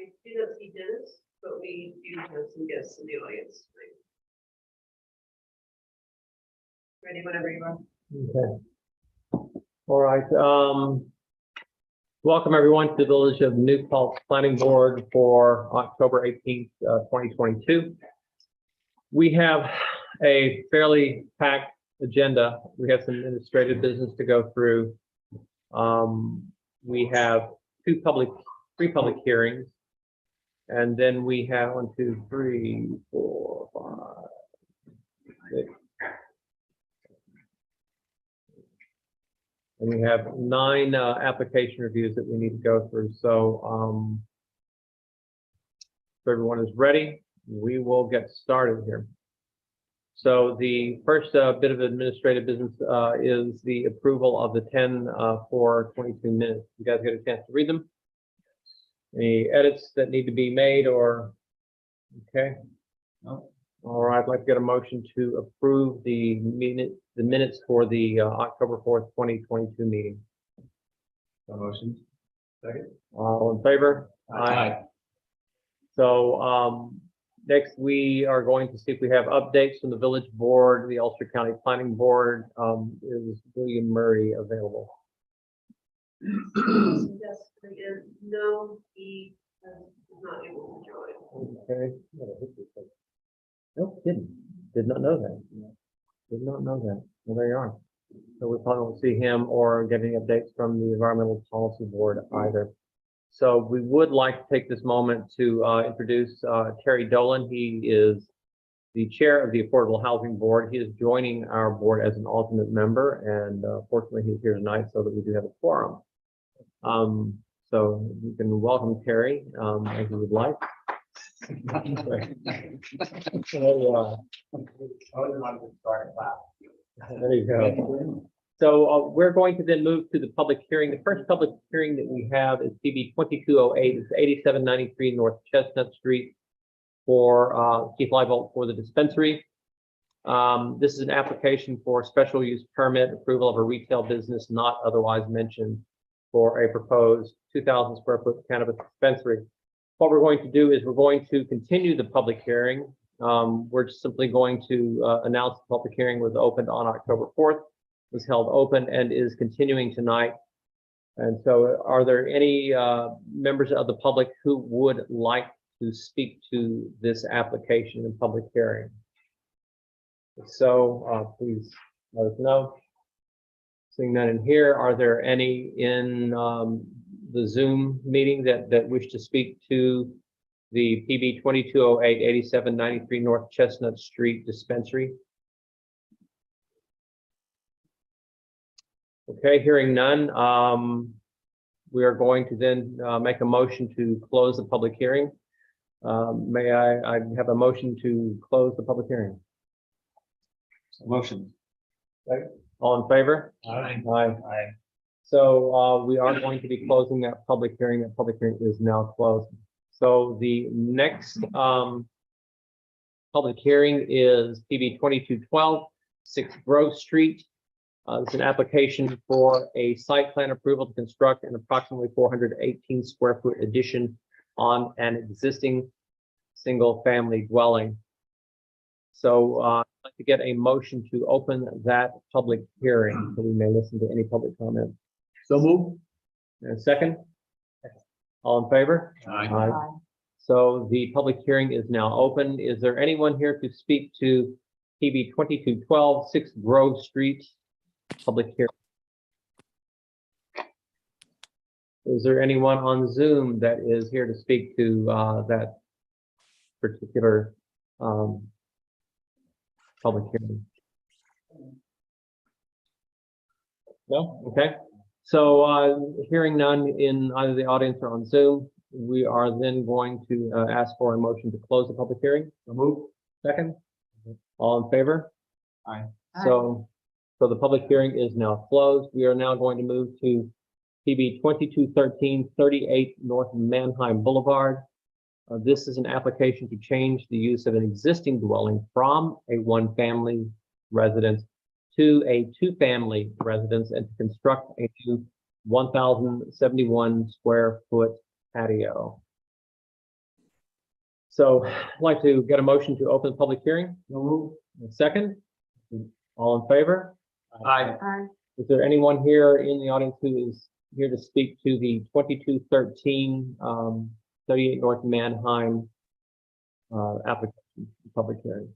I do not see Dennis, but we do have some guests in the audience tonight. Ready whenever you are. Okay. All right. Welcome everyone to the Village of New Paltz Planning Board for October 18th, 2022. We have a fairly packed agenda. We have some administrative business to go through. We have three public hearings. And then we have 1, 2, 3, 4, 5, 6. And we have 9 application reviews that we need to go through. So if everyone is ready, we will get started here. So the first bit of administrative business is the approval of the 10-4-22 minutes. You guys get a chance to read them? Any edits that need to be made or, okay? No. All right, I'd like to get a motion to approve the minutes for the October 4th, 2022 meeting. No motion. Second. All in favor? Aye. So next we are going to see if we have updates from the village board, the Ulster County Planning Board. Is William Murray available? Yes, again, no, he is not able to join. Okay. Nope, did not know that. Did not know that. Well, there you are. So we probably won't see him or get any updates from the Environmental Policy Board either. So we would like to take this moment to introduce Terry Dolan. He is the chair of the Affordable Housing Board. He is joining our board as an alternate member, and fortunately he's here tonight so that we do have a quorum. So you can welcome Terry as you would like. There you go. So we're going to then move to the public hearing. The first public hearing that we have is PB 2208. It's 8793 North Chestnut Street for Keith Leibolt for the dispensary. This is an application for special use permit approval of a retail business not otherwise mentioned for a proposed 2,000 square foot cannabis dispensary. What we're going to do is we're going to continue the public hearing. We're just simply going to announce the public hearing was opened on October 4th, was held open and is continuing tonight. And so are there any members of the public who would like to speak to this application in public hearing? If so, please let us know. Seeing none in here, are there any in the Zoom meeting that wish to speak to the PB 2208 8793 North Chestnut Street dispensary? Okay, hearing none, we are going to then make a motion to close the public hearing. May I have a motion to close the public hearing? Motion. All in favor? Aye. Aye. Aye. So we are going to be closing that public hearing. That public hearing is now closed. So the next public hearing is PB 2212, 6 Grove Street. It's an application for a site plan approval to construct an approximately 418 square foot addition on an existing single family dwelling. So I'd like to get a motion to open that public hearing so we may listen to any public comment. So move. And a second? All in favor? Aye. So the public hearing is now open. Is there anyone here to speak to PB 2212, 6 Grove Street public hearing? Is there anyone on Zoom that is here to speak to that particular public hearing? No? Okay. So hearing none in either the audience or on Zoom, we are then going to ask for a motion to close the public hearing. So move. Second. All in favor? Aye. So the public hearing is now closed. We are now going to move to PB 2213, 38 North Manheim Boulevard. This is an application to change the use of an existing dwelling from a one-family residence to a two-family residence and to construct a new 1,071 square foot patio. So I'd like to get a motion to open the public hearing. So move. A second. All in favor? Aye. Aye. Is there anyone here in the audience who is here to speak to the 2213 38 North Manheim application, public hearing?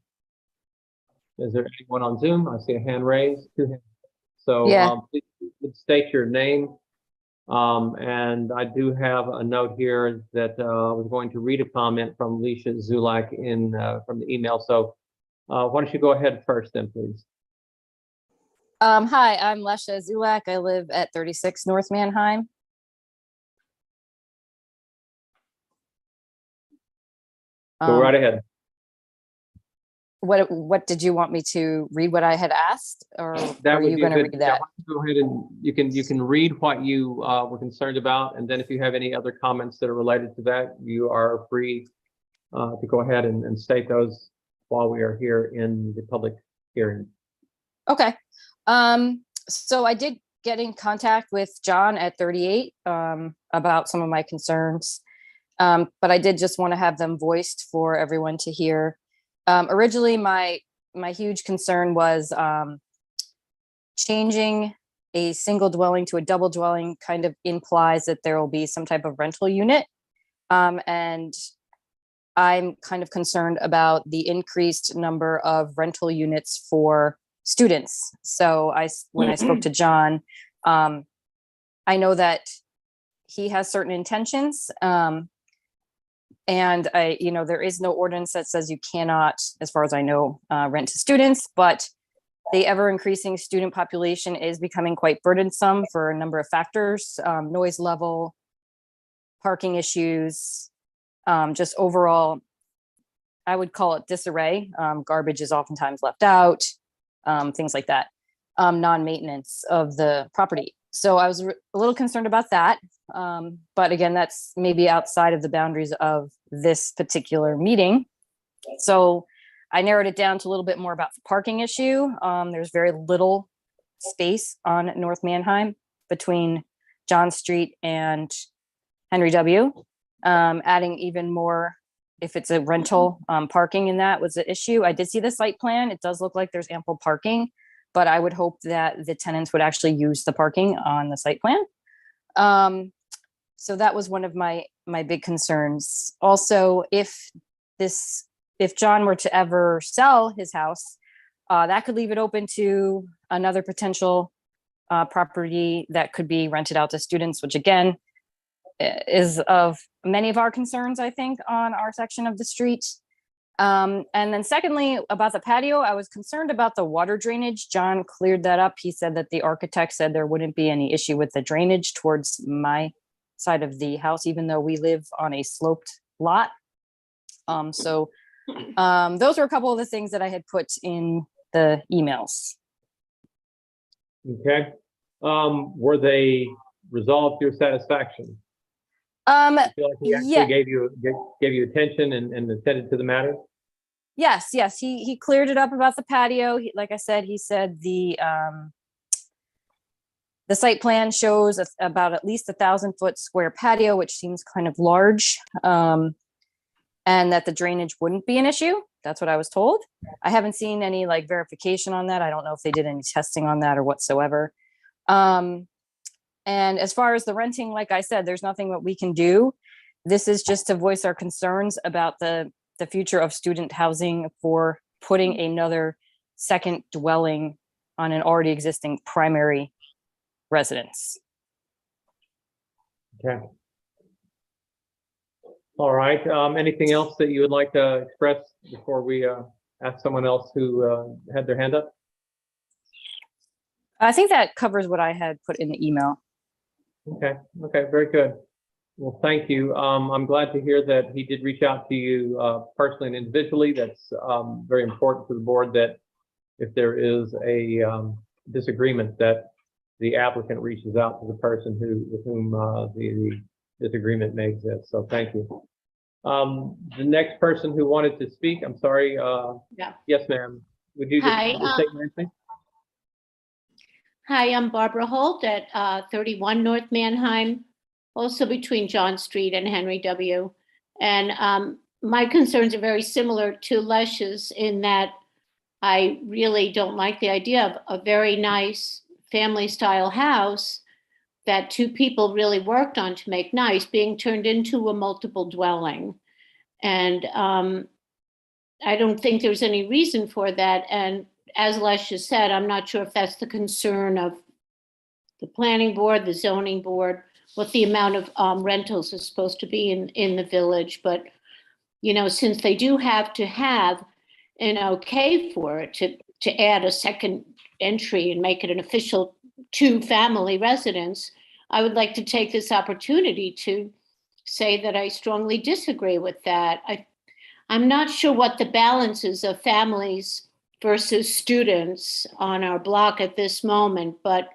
Is there anyone on Zoom? I see a hand raised, two hands. So Yeah. please state your name. And I do have a note here that I was going to read a comment from Alicia Zulak from the email. So why don't you go ahead first then, please? Hi, I'm Lesha Zulak. I live at 36 North Manheim. Go right ahead. What did you want me to read? What I had asked, or That are would you be going to good. read Yeah, that? why don't you go ahead and you can read what you were concerned about, and then if you have any other comments that are related to that, you are free to go ahead and state those while we are here in the public hearing. Okay. So I did get in contact with John at 38 about some of my concerns, but I did just want to have them voiced for everyone to hear. Originally, my huge concern was changing a single dwelling to a double dwelling kind of implies that there will be some type of rental unit. And I'm kind of concerned about the increased number of rental units for students. So when I spoke to John, I know that he has certain intentions. And there is no ordinance that says you cannot, as far as I know, rent to students, but the ever increasing student population is becoming quite burdensome for a number of factors, noise level, parking issues, just overall, I would call it disarray. Garbage is oftentimes left out, things like that, non-maintenance of the property. So I was a little concerned about that. But again, that's maybe outside of the boundaries of this particular meeting. So I narrowed it down to a little bit more about the parking issue. There's very little space on North Manheim between John Street and Henry W. Adding even more, if it's a rental, parking in that was the issue. I did see the site plan. It does look like there's ample parking, but I would hope that the tenants would actually use the parking on the site plan. So that was one of my big concerns. Also, if John were to ever sell his house, that could leave it open to another potential property that could be rented out to students, which again is of many of our concerns, I think, on our section of the street. And then secondly, about the patio, I was concerned about the water drainage. John cleared that up. He said that the architect said there wouldn't be any issue with the drainage towards my side of the house, even though we live on a sloped lot. So those were a couple of the things that I had put in the emails. Okay. Were they resolved to your satisfaction? I feel like he actually Yeah. gave you attention and attended to the matter? Yes. He cleared it up about the patio. Like I said, he said the site plan shows about at least 1,000-foot square patio, which seems kind of large, and that the drainage wouldn't be an issue. That's what I was told. I haven't seen any verification on that. I don't know if they did any testing on that or whatsoever. And as far as the renting, like I said, there's nothing that we can do. This is just to voice our concerns about the future of student housing for putting another second dwelling on an already existing primary residence. Okay. All right. Anything else that you would like to express before we ask someone else who had their hand up? I think that covers what I had put in the email. Okay, very good. Well, thank you. I'm glad to hear that he did reach out to you personally and individually. That's very important to the board, that if there is a disagreement, that the applicant reaches out to the person with whom the disagreement may exist. So thank you. The next person who wanted to speak, I'm sorry. Yeah. Yes, ma'am. Would you Hi, just state your name? Hi, I'm Barbara Holt at 31 North Manheim, also between John Street and Henry W. And my concerns are very similar to Lesh's in that I really don't like the idea of a very nice family-style house that two people really worked on to make nice being turned into a multiple dwelling. And I don't think there's any reason for that. And as Lesh has said, I'm not sure if that's the concern of the planning board, the zoning board, what the amount of rentals is supposed to be in the village. But, you know, since they do have to have an okay for it to add a second entry and make it an official two-family residence, I would like to take this opportunity to say that I strongly disagree with that. I'm not sure what the balance is of families versus students on our block at this moment, but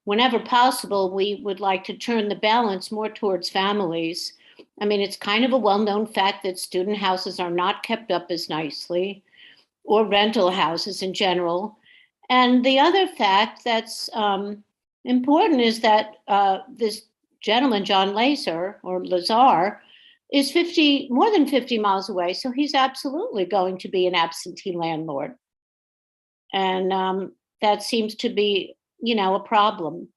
whenever possible, we would like to turn the balance more towards families. I mean, it's kind of a well-known fact that student houses are not kept up as nicely, or rental houses in general. And the other fact that's important is that this gentleman, John Lazar, or Lazar, is more than 50 miles away. So he's absolutely going to be an absentee landlord. And that seems to be, you know, a problem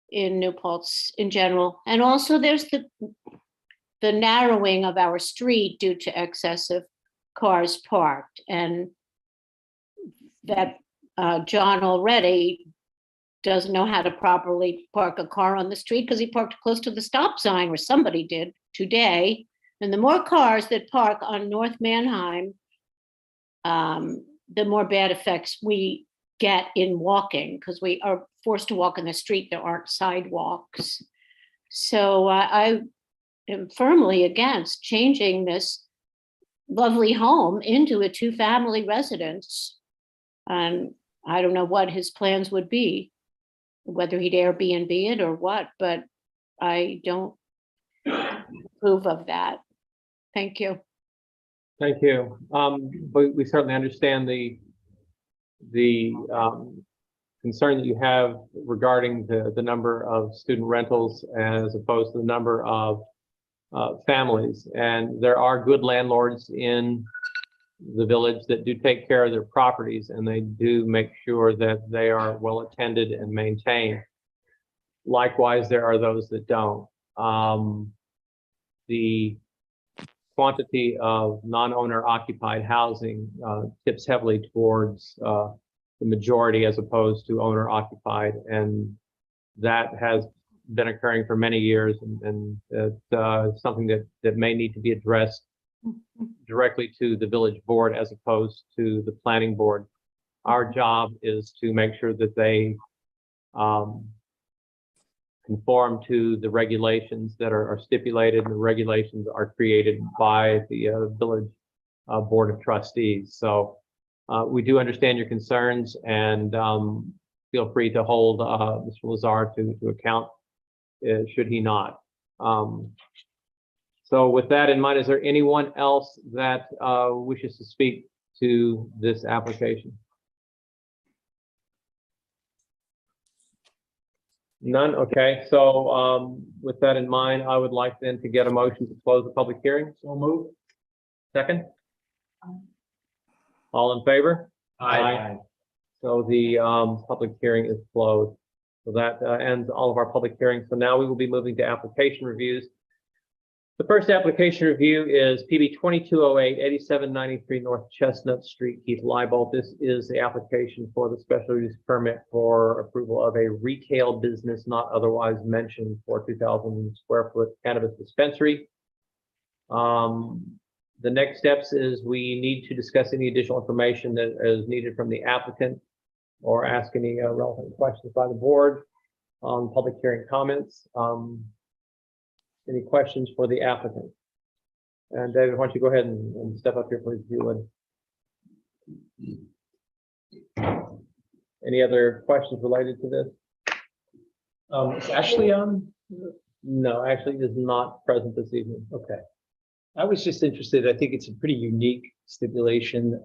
in New Paltz in general. And also there's the narrowing of our street due to excessive cars parked. And that John already doesn't know how to properly park a car on the street because he parked close to the stop sign, or somebody did today. And the more cars that park on North Manheim, the more bad effects we get in walking, because we are forced to walk in the street. There aren't sidewalks. So I am firmly against changing this lovely home into a two-family residence. And I don't know what his plans would be, whether he'd Airbnb it or what, but I don't approve of that. Thank you. Thank you. But we certainly understand the concern that you have regarding the number of student rentals as opposed to the number of families. And there are good landlords in the village that do take care of their properties, and they do make sure that they are well attended and maintained. Likewise, there are those that don't. The quantity of non-owner occupied housing tips heavily towards the majority as opposed to owner occupied, and that has been occurring for many years, and it's something that may need to be addressed directly to the village board as opposed to the planning board. Our job is to make sure that they conform to the regulations that are stipulated, and the regulations are created by the village board of trustees. So we do understand your concerns, and feel free to hold Mr. Lazar to account should he not. So with that in mind, is there anyone else that wishes to speak to this application? None? Okay, so with that in mind, I would like then to get a motion to close the public hearing. So move. Second? All in favor? Aye. So the public hearing is closed. So that ends all of our public hearings. So now we will be moving to application reviews. The first application review is PB 2208, 8793 North Chestnut Street, Keith Leibold. This is the application for the special use permit for approval of a retail business not otherwise mentioned for 2,000 square foot cannabis dispensary. The next steps is we need to discuss any additional information that is needed from the applicant or ask any relevant questions by the board on public hearing comments. Any questions for the applicant? And David, why don't you go ahead and step up here, please, if you would. Any other questions related to this? Is Ashley on? No, Ashley is not present this evening. Okay. I was just interested, I think it's a pretty unique stipulation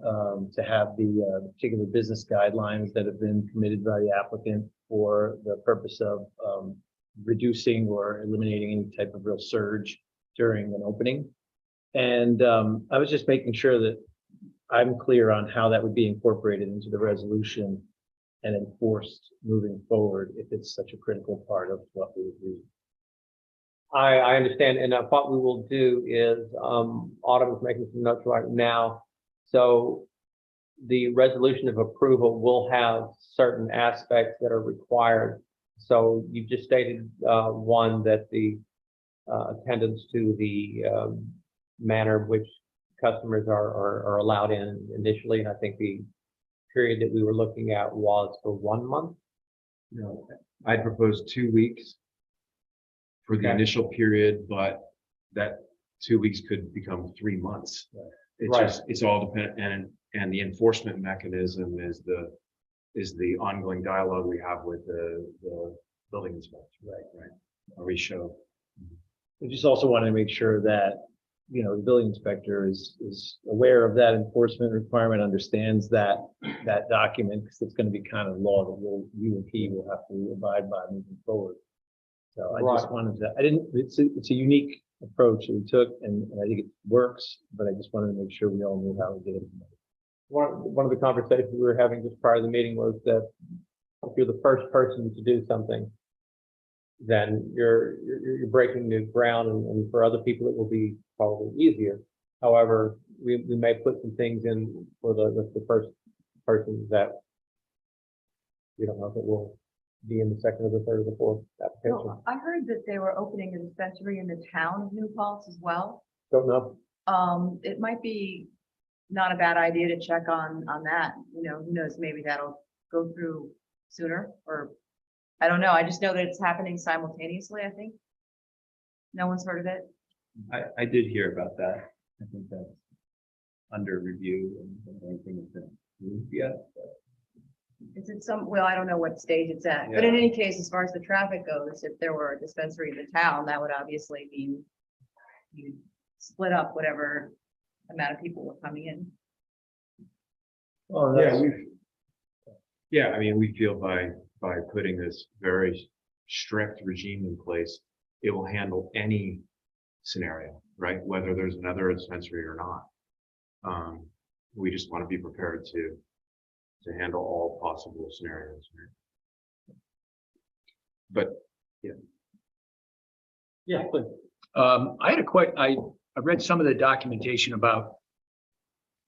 to have the particular business guidelines that have been committed by the applicant for the purpose of reducing or eliminating any type of real surge during an opening. And I was just making sure that I'm clear on how that would be incorporated into the resolution and enforced moving forward if it's such a critical part of what we do. I understand, and what we will do is, Autumn is making some notes right now. So the resolution of approval will have certain aspects that are required. So you just stated, one, that the attendance to the manner in which customers are allowed in initially, and I think the period that we were looking at was for 1 month. No, I'd propose 2 weeks for the Okay. initial period, but that 2 weeks could become 3 months. It's Right. just, it's all dependent, and the enforcement mechanism is the ongoing dialogue we have with the building inspector. Right. Where we show. I just also wanted to make sure that, you know, the building inspector is aware of that enforcement requirement, understands that document, because it's going to be kind of law that you and he will have to abide by moving forward. So I just Right. wanted to, it's a unique approach that we took, and I think it works, but I just wanted to make sure we all knew how we did it. One of the conversations we were having just prior to the meeting was that if you're the first person to do something, then you're breaking new ground, and for other people, it will be probably easier. However, we may put some things in for the first person that we don't know if it will be in the second or the third or the fourth application. No, I heard that they were opening a dispensary in the town of New Paltz as well. Don't know. It might be not a bad idea to check on that, you know, who knows, maybe that'll go through sooner, or I don't know, I just know that it's happening simultaneously, I think. No one's heard of it? I did hear about that. I think that's under review and anything has been moved yet. It's in some, well, I don't know what stage it's at, but in any case, as far as the traffic goes, if there were a dispensary in the town, that would obviously mean you split up whatever amount of people were coming in. Oh, Yeah, I mean, we feel by putting this very strict regime in place, it will handle any scenario, right? Whether there's another dispensary or not. We just want to be prepared to handle all possible scenarios. Right? But Yeah, please. I had I read some of the documentation about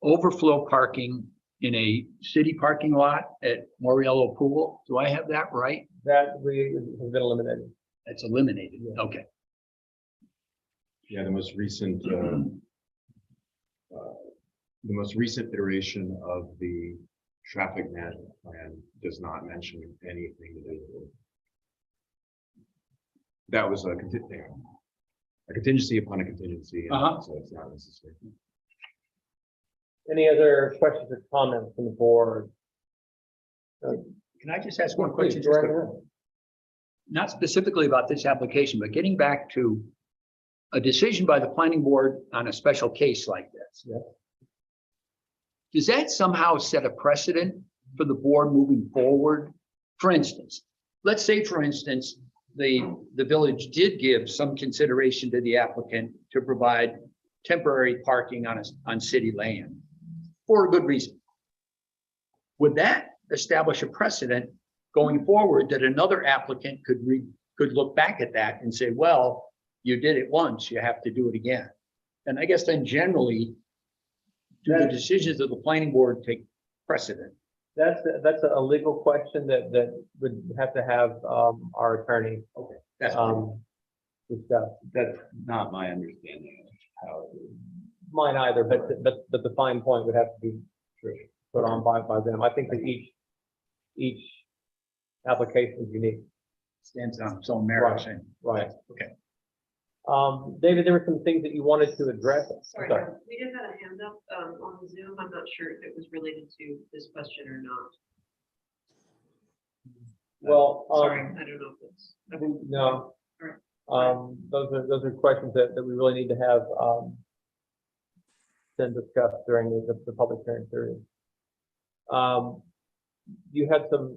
overflow parking in a city parking lot at Moriello Pool. Do I have that right? That we have been eliminated. That's eliminated. Okay. yeah, the most recent iteration of the traffic management plan does not mention anything to do with it. That was a contingency upon a contingency, and so it's not necessary. Any other questions or comments from the board? Can I just ask one Please, question? go right ahead. Not specifically about this application, but getting back to a decision by the planning board on a special case like this. Yeah. Does that somehow set a precedent for the board moving forward? For instance, let's say, for instance, the village did give some consideration to the applicant to provide temporary parking on city land for a good reason. Would that establish a precedent going forward that another applicant could look back at that and say, well, you did it once, you have to do it again? And I guess then generally, do the decisions of the planning board take precedent? That's a legal question that would have to have our attorney That's discuss. That's not my understanding of how it is. Mine either, but the fine point would have to be put on by them. I think that each application is unique. stands on its own merit. Right. Okay. David, there were some things that you wanted to address. Sorry, we just had a hand up on Zoom. I'm not sure if it was related to this question or not. Well, Sorry, I don't know if it's. no. Alright. Those are questions that we really need to have then discussed during the public hearing period. You had some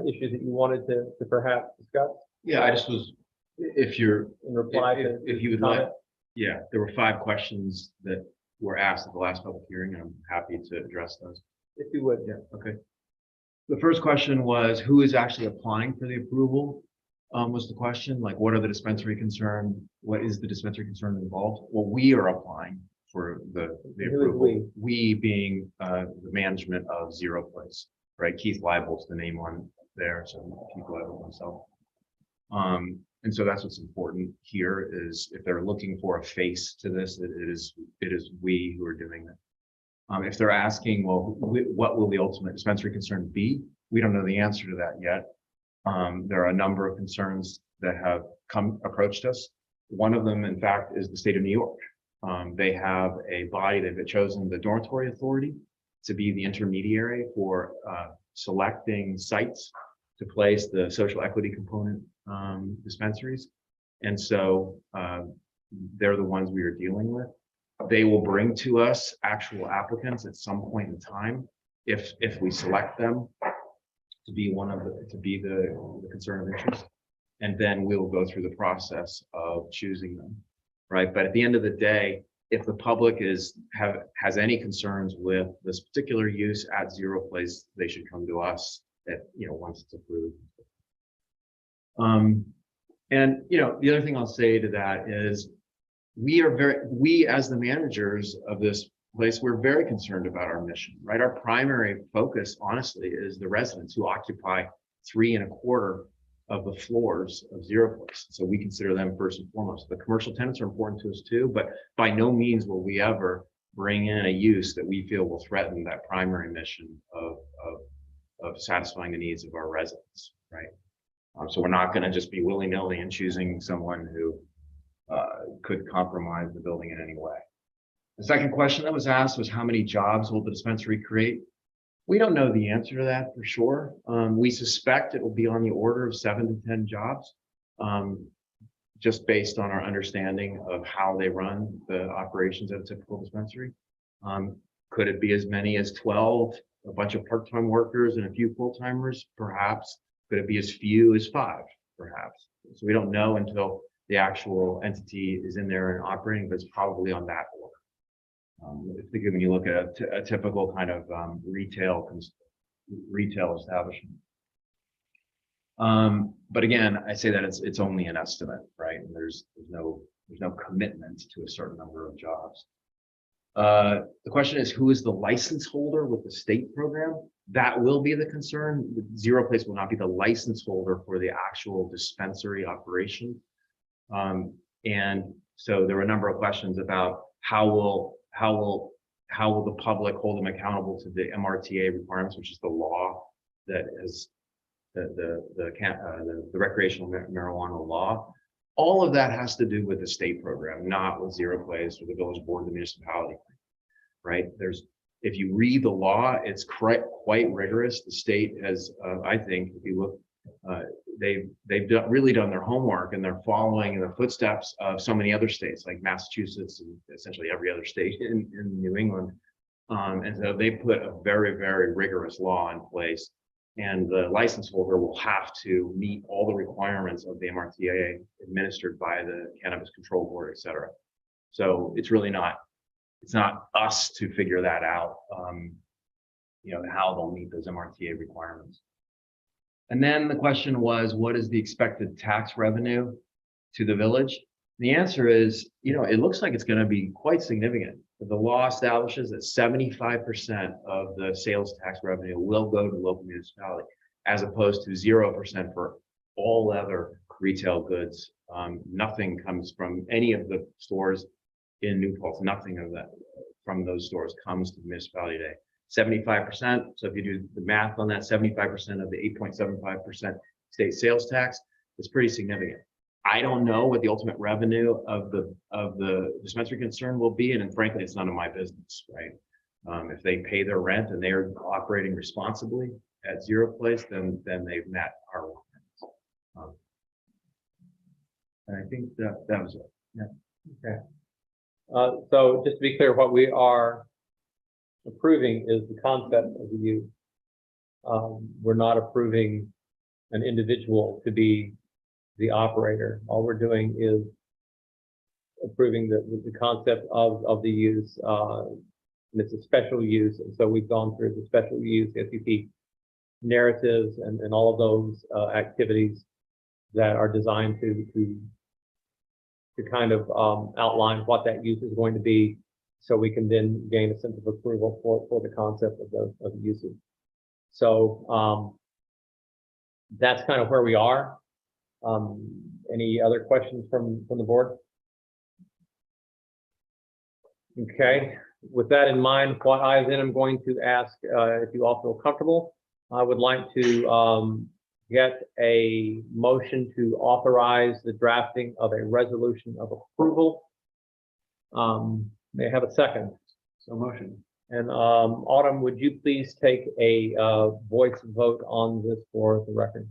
issues that you wanted to perhaps discuss Yeah, I just was, if you're, in reply to. if you would comment? like, Yeah, there were 5 questions that were asked at the last public hearing, and I'm happy to address those. If you would. Yeah, okay. The first question was, who is actually applying for the approval? Was the question, like, what are the dispensary concern? What is the dispensary concern involved? Well, we are applying for the Who is approval. We being, the management of Zero Place, right? Keith Leibel's the name on there, so Keith Leibel himself. And so that's what's important here is if they're looking for a face to this, it is we who are doing it. If they're asking, well, what will the ultimate dispensary concern be? We don't know the answer to that yet. There are a number of concerns that have approached us. One of them, in fact, is the state of New York. They have a body, they've chosen the Dormitory Authority to be the intermediary for selecting sites to place the social equity component dispensaries. And so they're the ones we are dealing with. They will bring to us actual applicants at some point in time if we select them to be the concern of interest. And then we'll go through the process of choosing them, right? But at the end of the day, if the public has any concerns with this particular use at Zero Place, they should come to us once it's approved. And the other thing I'll say to that is we as the managers of this place, we're very concerned about our mission, right? Our primary focus, honestly, is the residents who occupy 3 1/4 of the floors of Zero Place. So we consider them first and foremost. The commercial tenants are important to us too, but by no means will we ever bring in a use that we feel will threaten that primary mission of satisfying the needs of our residents, right? So we're not going to just be willy-nilly and choosing someone who could compromise the building in any way. The second question that was asked was how many jobs will the dispensary create? We don't know the answer to that for sure. We suspect it will be on the order of 7 to 10 jobs, just based on our understanding of how they run the operations at a typical dispensary. Could it be as many as 12, a bunch of part-time workers and a few full-timers? Perhaps. Could it be as few as 5? Perhaps. So we don't know until the actual entity is in there and operating, but it's probably on that order. I think when you look at a typical kind of retail establishment. But again, I say that it's only an estimate, right? And there's no commitment to a certain number of jobs. The question is, who is the license holder with the state program? That will be the concern. Zero Place will not be the license holder for the actual dispensary operation. And so there were a number of questions about how will the public hold them accountable to the MRTA requirements, which is the law that is the recreational marijuana law. All of that has to do with the state program, not with Zero Place or the village board of the municipality, right? If you read the law, it's quite rigorous. The state has, I think, if you look, they've really done their homework, and they're following in the footsteps of so many other states like Massachusetts and essentially every other state in New England. And so they put a very, very rigorous law in place, and the license holder will have to meet all the requirements of the MRTA administered by the Cannabis Control Board, et cetera. So it's really not us to figure that out, how they'll meet those MRTA requirements. And then the question was, what is the expected tax revenue to the village? The answer is, it looks like it's going to be quite significant. The law establishes that 75% of the sales tax revenue will go to local municipality, as opposed to 0% for all other retail goods. Nothing comes from any of the stores in New Paltz. Nothing of that from those stores comes to the municipality today. 75%. So if you do the math on that, 75% of the 8.75% state sales tax is pretty significant. I don't know what the ultimate revenue of the dispensary concern will be, and frankly, it's none of my business, right? If they pay their rent and they're operating responsibly at Zero Place, then they've met our requirements. And I think that was it. Yeah. Okay. So just to be clear, what we are approving is the concept of the use. We're not approving an individual to be the operator. All we're doing is approving the concept of the use. And it's a special use, and so we've gone through the special use, SUP narratives and all of those activities that are designed to kind of outline what that use is going to be, so we can then gain a sense of approval for the concept of the uses. So that's kind of where we are. Any other questions from the board? Okay, with that in mind, what I then am going to ask, if you all feel comfortable, I would like to get a motion to authorize the drafting of a resolution of approval. May I have a second? So motion. And Autumn, would you please take a voice vote on this for the record?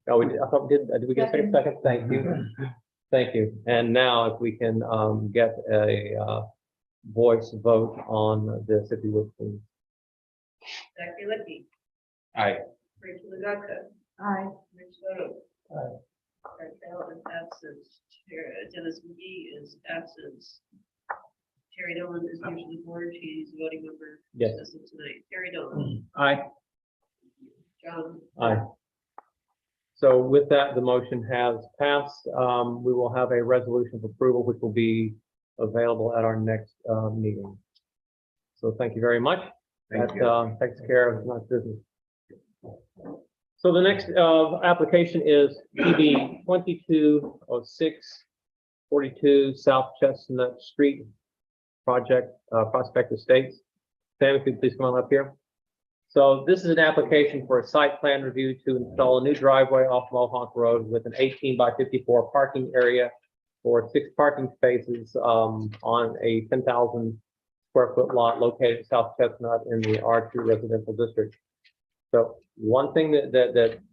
Oh, I thought did we get a second? Thank you. Thank you. And now if we can get a voice vote on this, if you would, please. Zach Greinke, Aye. Rachel Agata, Aye. Rich Soto. Aye. Art Bell is absent. Dennis McGee is absent. Terry Dolan is usually board. She's a voting member. Yes. Assistant tonight. Terry Dolan. Aye. John. Aye. So with that, the motion has passed. We will have a resolution of approval, which will be available at our next meeting. So thank you very much. Thank That takes care of my business. So the next application is PB 2206 42 South Chestnut Street project, Prospect Estates. Sam, if you'd please come on up here. So this is an application for a site plan review to install a new driveway off Mohawk Road with an 18 by 54 parking area for 6 parking spaces on a 10,000 square foot lot located in South Chestnut in the R2 residential district. So one thing that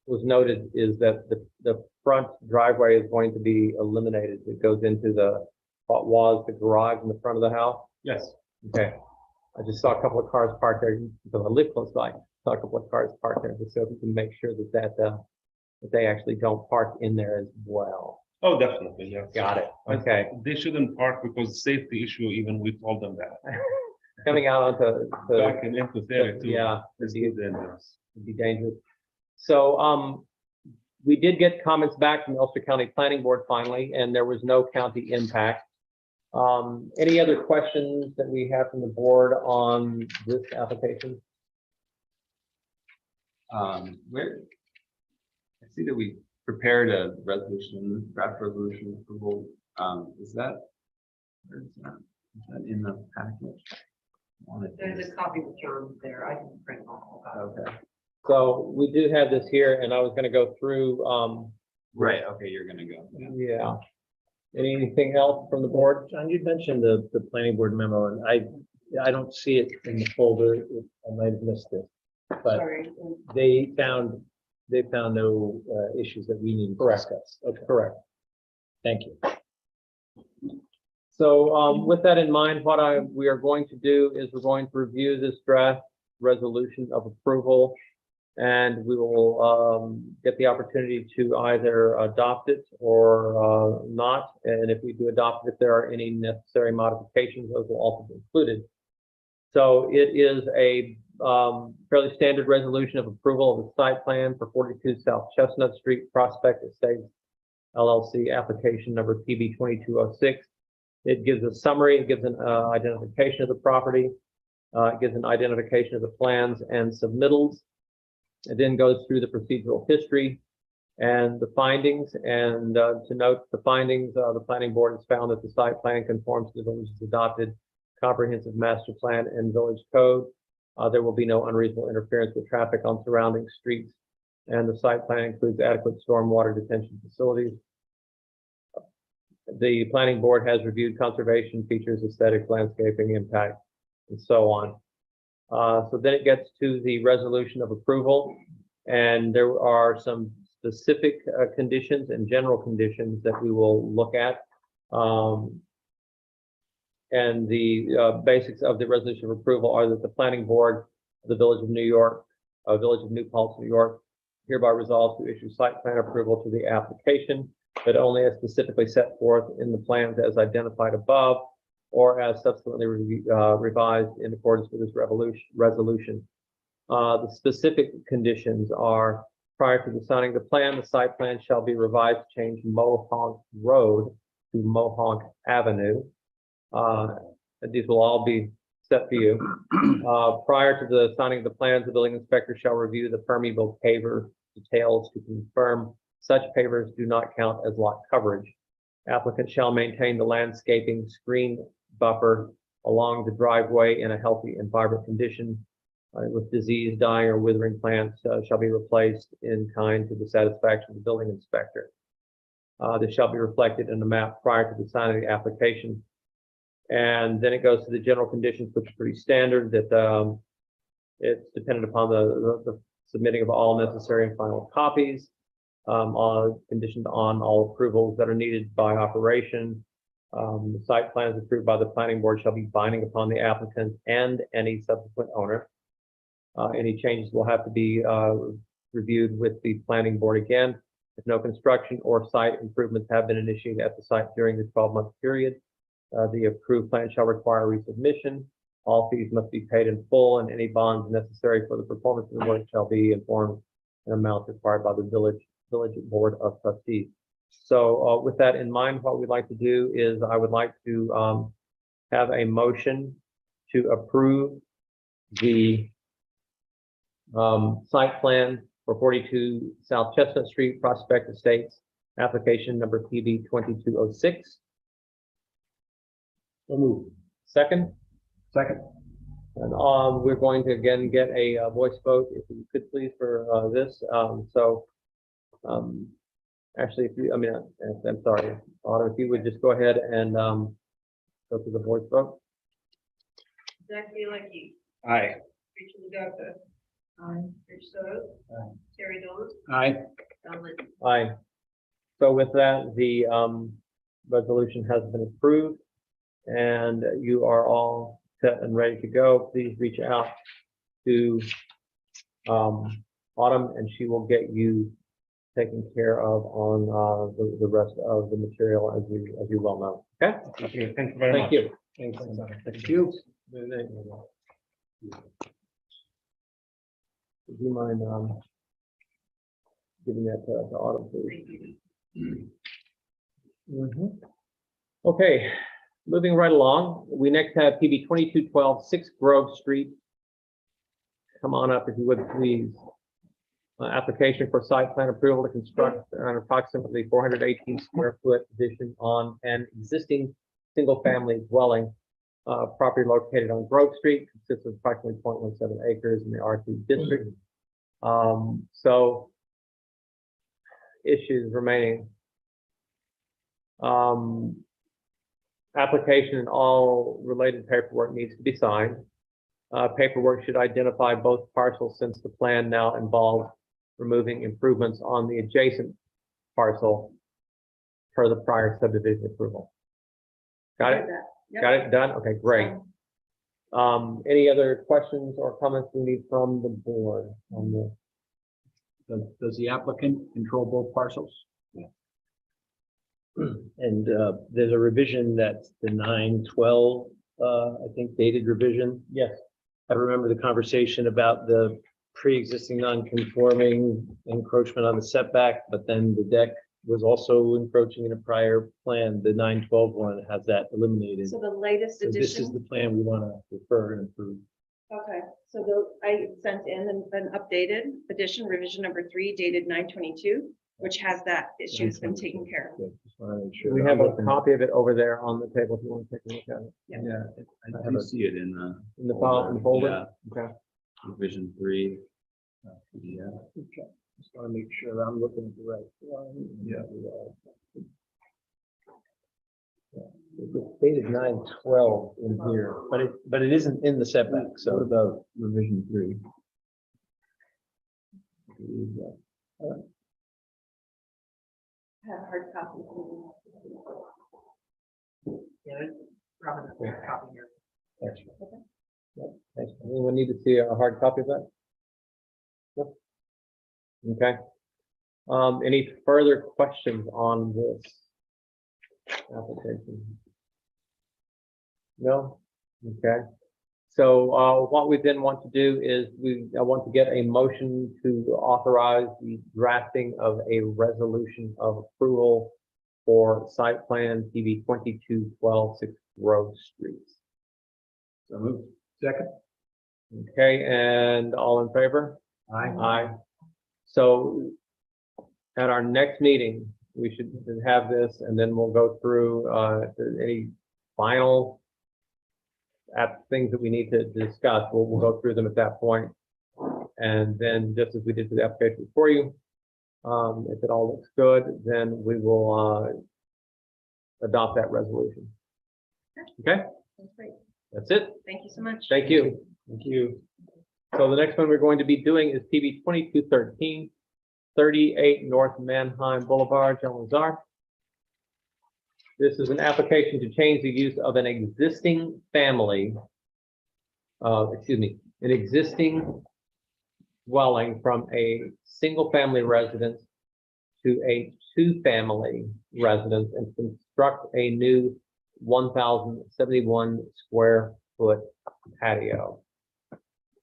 was noted is that the front driveway is going to be eliminated. It goes into what was the garage in the front of the house. Yes. Okay. I just saw a couple of cars parked there because I live close by. Saw a couple of cars parked there, so we can make sure that they actually don't park in there as well. Oh, definitely, yeah. Got it. Okay. They shouldn't park because safety issue, even we told them that. Coming out onto Back in into there too. yeah, It's it'd dangerous. be dangerous. So we did get comments back from the Ulster County Planning Board finally, and there was no county impact. Any other questions that we have from the board on this application? Where, I see that we prepared a resolution, draft resolution approval. Is that, where is that? Is that in the package? There's a copy with John there. I can print all of that. Okay, So we do have this here, and I was going to go through. right, okay, you're gonna go. Yeah. Anything else from the board? John, you mentioned the planning board memo, and I don't see it in the folder. I might have missed it. But Sorry. they found no issues that we need to Correct. discuss. Okay, Correct. thank you. So with that in mind, what we are going to do is we're going to review this draft resolution of approval, and we will get the opportunity to either adopt it or not. And if we do adopt it, if there are any necessary modifications, those will also be included. So it is a fairly standard resolution of approval of the site plan for 42 South Chestnut Street, Prospect Estates LLC, application number PB 2206. It gives a summary, it gives an identification of the property, it gives an identification of the plans and submittals. It then goes through the procedural history and the findings. And to note the findings, the planning board has found that the site plan conforms to the village's adopted comprehensive master plan and village code. There will be no unreasonable interference with traffic on surrounding streets, and the site plan includes adequate stormwater detention facilities. The planning board has reviewed conservation features, aesthetics, landscaping, impact, and so on. So then it gets to the resolution of approval, and there are some specific conditions and general conditions that we will look at. And the basics of the resolution of approval are that the planning board of the Village of New York, Village of New Paltz, New York, hereby resolves to issue site plan approval to the application, but only as specifically set forth in the plans as identified above, or as subsequently revised in accordance with this resolution. The specific conditions are: prior to the signing of the plan, the site plan shall be revised to change Mohonk Road to Mohonk Avenue. These will all be set for you. Prior to the signing of the plans, the building inspector shall review the permeable paver details to confirm such pavers do not count as lot coverage. Applicant shall maintain the landscaping screen buffer along the driveway in a healthy and vibrant condition. With disease, dying, or withering plants shall be replaced in kind to the satisfaction of the building inspector. This shall be reflected in the map prior to the signing of the application. And then it goes to the general conditions, which are pretty standard, that it's dependent upon the submitting of all necessary and final copies, all conditioned on all approvals that are needed by operation. The site plans approved by the planning board shall be binding upon the applicant and any subsequent owner. Any changes will have to be reviewed with the planning board again. If no construction or site improvements have been initiated at the site during the 12-month period, the approved plan shall require resubmission. All fees must be paid in full, and any bonds necessary for the performance of the work shall be informed an amount required by the village board of trustees. So with that in mind, what we'd like to do is I would like to have a motion to approve the site plan for 42 South Chestnut Street, Prospect Estates, application number PB 2206. So moved. Second, Second. and we're going to again get a voice vote, if you could please, for this. Actually, if you, I'm sorry, Autumn, if you would just go ahead and go to the voice vote. Zach Bianchi, Aye. Rachel Lugaka. Rich Soto. Terry Dolan, Aye. Don Lynn. Aye. So with that, the resolution has been approved, and you are all set and ready to go. Please reach out to Autumn, and she will get you taken care of on the rest of the material, as you well know. Okay? Okay, thank you very much. Thank you. Thank you. Would you mind giving that to Autumn, please? Thank you. Mhm. Okay, moving right along, we next have PB 2212, 6 Grove Street. Come on up if you would, please. Application for site plan approval to construct an approximately 418 square foot addition on an existing single-family dwelling. Property located on Grove Street, consists of approximately 0.17 acres in the R2 district. So issues remaining. Application and all related paperwork needs to be signed. Paperwork should identify both parcels, since the plan now involves removing improvements on the adjacent parcel per the prior subdivision approval. Got it? Yep. Got it done? Okay, great. Any other questions or comments we need from the board on this? Does the applicant control both parcels? Yeah. And there's a revision that's the 9/12, I think dated revision. Yes. I remember the conversation about the pre-existing non-conforming encroachment on the setback, but then the deck was also encroaching in a prior plan. The 9/12 one has that eliminated. So the latest So this is edition, the plan we want to refer and approve. okay, so I sent in an updated edition, revision number 3 dated 9/22, which has that issue's been taken care of. Good. Just want to make sure. We that have I'm a looking- copy of it over there on the table if you want to take a look at it. Yeah, I have do a- see it in the. In the file, in the folder? Yeah, Okay. Revision 3. Yeah. Okay. Just want to make sure I'm looking at the right one. Yeah. It's dated 9/12 in here, but it isn't in the setback, so. What about revision 3? Have hard copies. Thanks. Yep, thanks. Anyone need to see a hard copy of that? Yep. Okay. Any further questions on this application? No? Okay. So, what we then want to do is I want to get a motion to authorize the drafting of a resolution of approval for site plan TV 2212 6th Grove Street. So moved. Second. Okay, and all in favor? Aye. Aye. So at our next meeting, we should have this, and then we'll go through, if there's any final things that we need to discuss, we'll go through them at that point. And then, just as we did for the application for you, if it all looks good, then we will, adopt that resolution. Okay, That's great. that's it. Thank you so much. Thank you. Thank you. So the next one we're going to be doing is PB 2213, 38 North Manheim Boulevard, John Lazar. This is an application to change the use of an existing family, an existing dwelling from a single-family residence to a two-family residence and construct a new 1,071 square foot patio.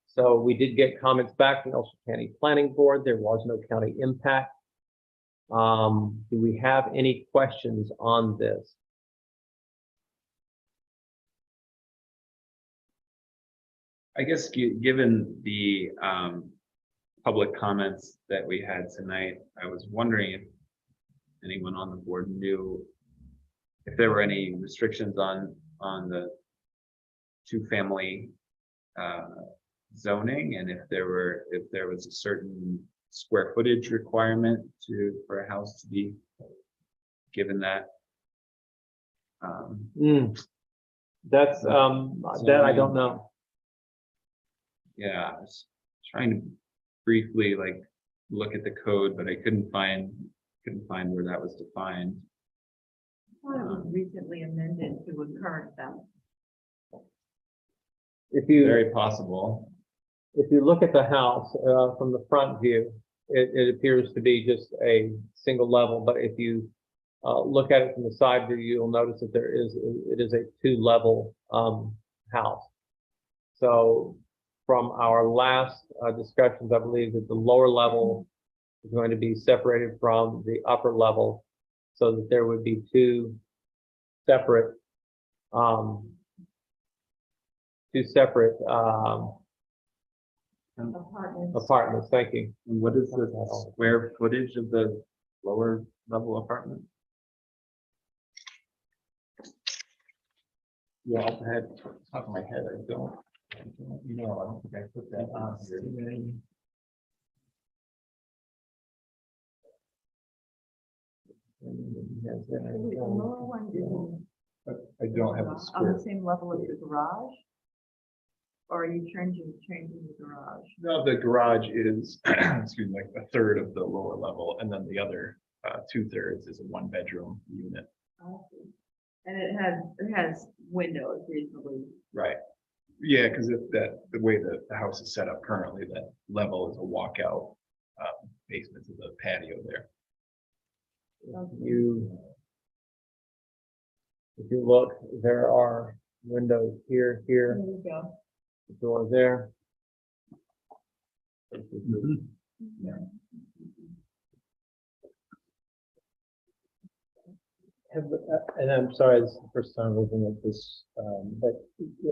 So we did get comments back from the Ulster County Planning Board. There was no county impact. Do we have any questions on this? I guess given the public comments that we had tonight, I was wondering if anyone on the board knew if there were any restrictions on the two-family zoning, and if there was a certain square footage requirement for a house to be given that. That's that I don't know. Yeah, I was trying to briefly look at the code, but I couldn't find where that was defined. I thought it was recently amended to a current them. If you Very possible. look at the house from the front view, it appears to be just a single level. But if you look at it from the side view, you'll notice that it is a two-level house. So from our last discussions, I believe that the lower level is going to be separated from the upper level, so that there would be two separate apartments. Thank you. And what is the square footage of the lower level apartment? Yeah, off the head, top of my head, I don't know, I don't think I put that on here. I don't have the On square. the same level as the garage? Or are you changing the garage? No, the garage is, excuse me, like a third of the lower level, and then the other 2/3 is a one-bedroom unit. I see. And it has windows reasonably. Right. Yeah, because the way that the house is set up currently, that level is a walkout basement to the patio there. If you look, there are windows here, There you go. the door there. And I'm sorry, this is the first time looking at this, but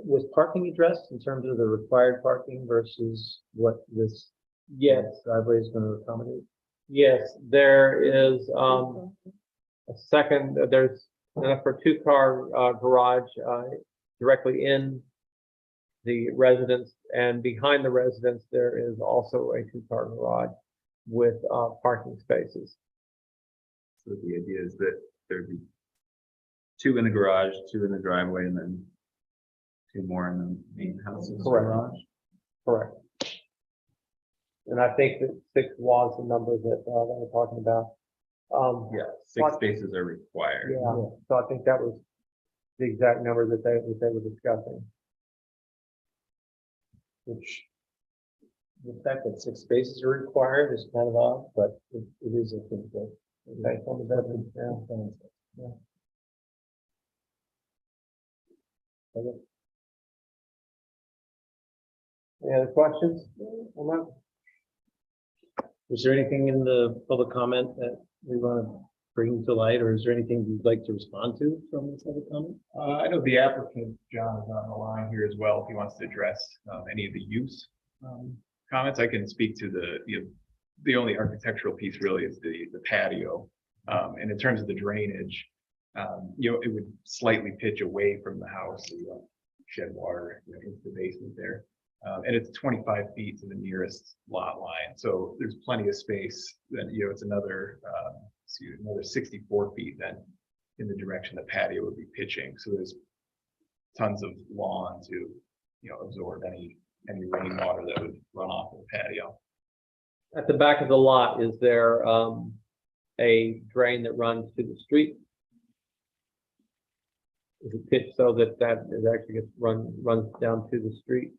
was parking addressed in terms of the required parking versus what this Yes, driveway is going to accommodate? yes, there is a second, there's enough for a two-car garage directly in the residence, and behind the residence, there is also a two-car garage with parking spaces. So the idea is that there'd be two in the garage, two in the driveway, and then two more in the main house's Correct. garage. Correct. And I think that 6 was the number that they were talking about. Yeah, 6 spaces are required. Yeah, so I think that was the exact number that they were discussing. Which The fact that 6 spaces are required is kind of odd, but it is, I think, that. Okay, on the bedroom, yeah. Okay. Any other questions? Is there anything in the public comment that we want to bring to light, or is there anything you'd like to respond to from this other comment? I know the applicant, John, is on the line here as well, if he wants to address any of the use comments. I can speak to the only architectural piece really is the patio. And in terms of the drainage, it would slightly pitch away from the house, so you don't shed water into the basement there. And it's 25 feet to the nearest lot line, so there's plenty of space. Then it's another 64 feet then in the direction the patio would be pitching. So there's tons of lawn to absorb any rainwater that would run off of the patio. At the back of the lot, is there a drain that runs to the street? Is it pitched so that it actually runs down to the street?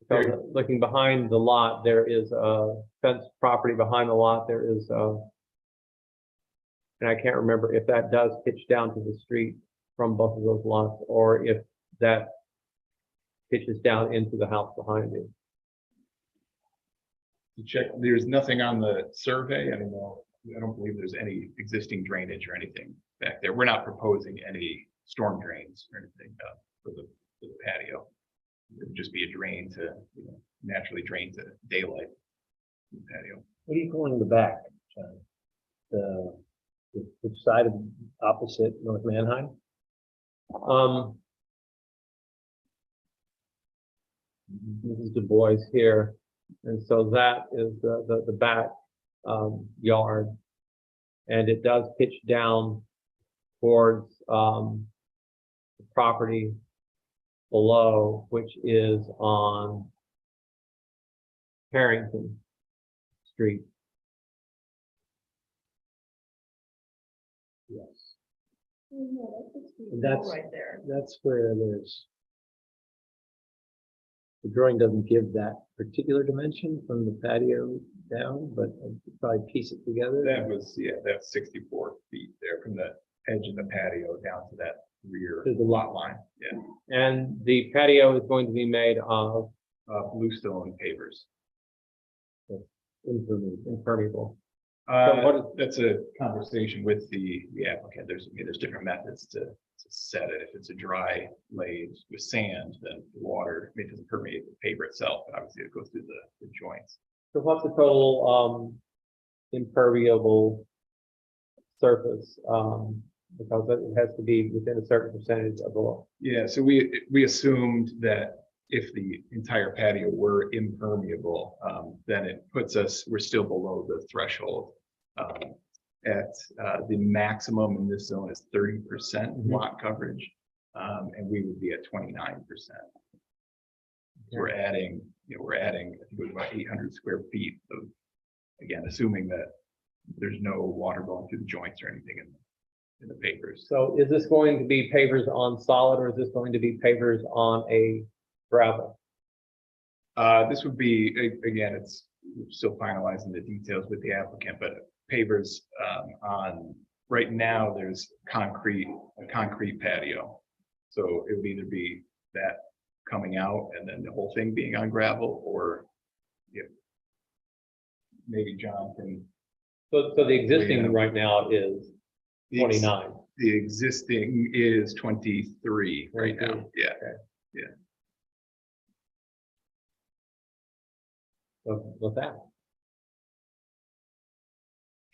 Because looking behind the lot, there is a fenced property behind the lot. There is and I can't remember if that does pitch down to the street from both of those lots, or if that pitches down into the house behind you. To check, there's nothing on the survey. I don't believe there's any existing drainage or anything back there. We're not proposing any storm drains or anything for the patio. It would just be a drain to naturally drain to daylight in the patio. What are you calling the back, John? Which side of opposite North Manheim? This is Du Bois here, and so that is the back yard, and it does pitch down towards the property below, which is on Harrington Street. Yes. And That's- right there. That's where there's. The drawing doesn't give that particular dimension from the patio down, but I could probably piece it together. That's 64 feet there from the edge of the patio down to that rear To the lot line. Yeah, And the patio is going to be made of bluestone pavers. impermeable. what is- That's a conversation with the applicant. There's different methods to set it. If it's a dry laid with sand, then the water, it doesn't permeate the paver itself, but obviously it goes through the joints. So what's the total impermeable surface? Because it has to be within a certain percentage of the law. Yeah, so we assumed that if the entire patio were impermeable, then it puts us, we're still below the threshold. The maximum in this zone is 30% lot coverage, and we would be at 29%. We're adding, I think it was about 800 square feet of, again, assuming that there's no water going through the joints or anything in the papers. So is this going to be pavers on solid, or is this going to be pavers on a gravel? This would be, again, we're still finalizing the details with the applicant, but pavers on, right now, there's a concrete patio. So it would either be that coming out and then the whole thing being on gravel, or maybe John can. So the existing right now is the ex- 29. The existing is 23 right now. 23. Yeah. So with that,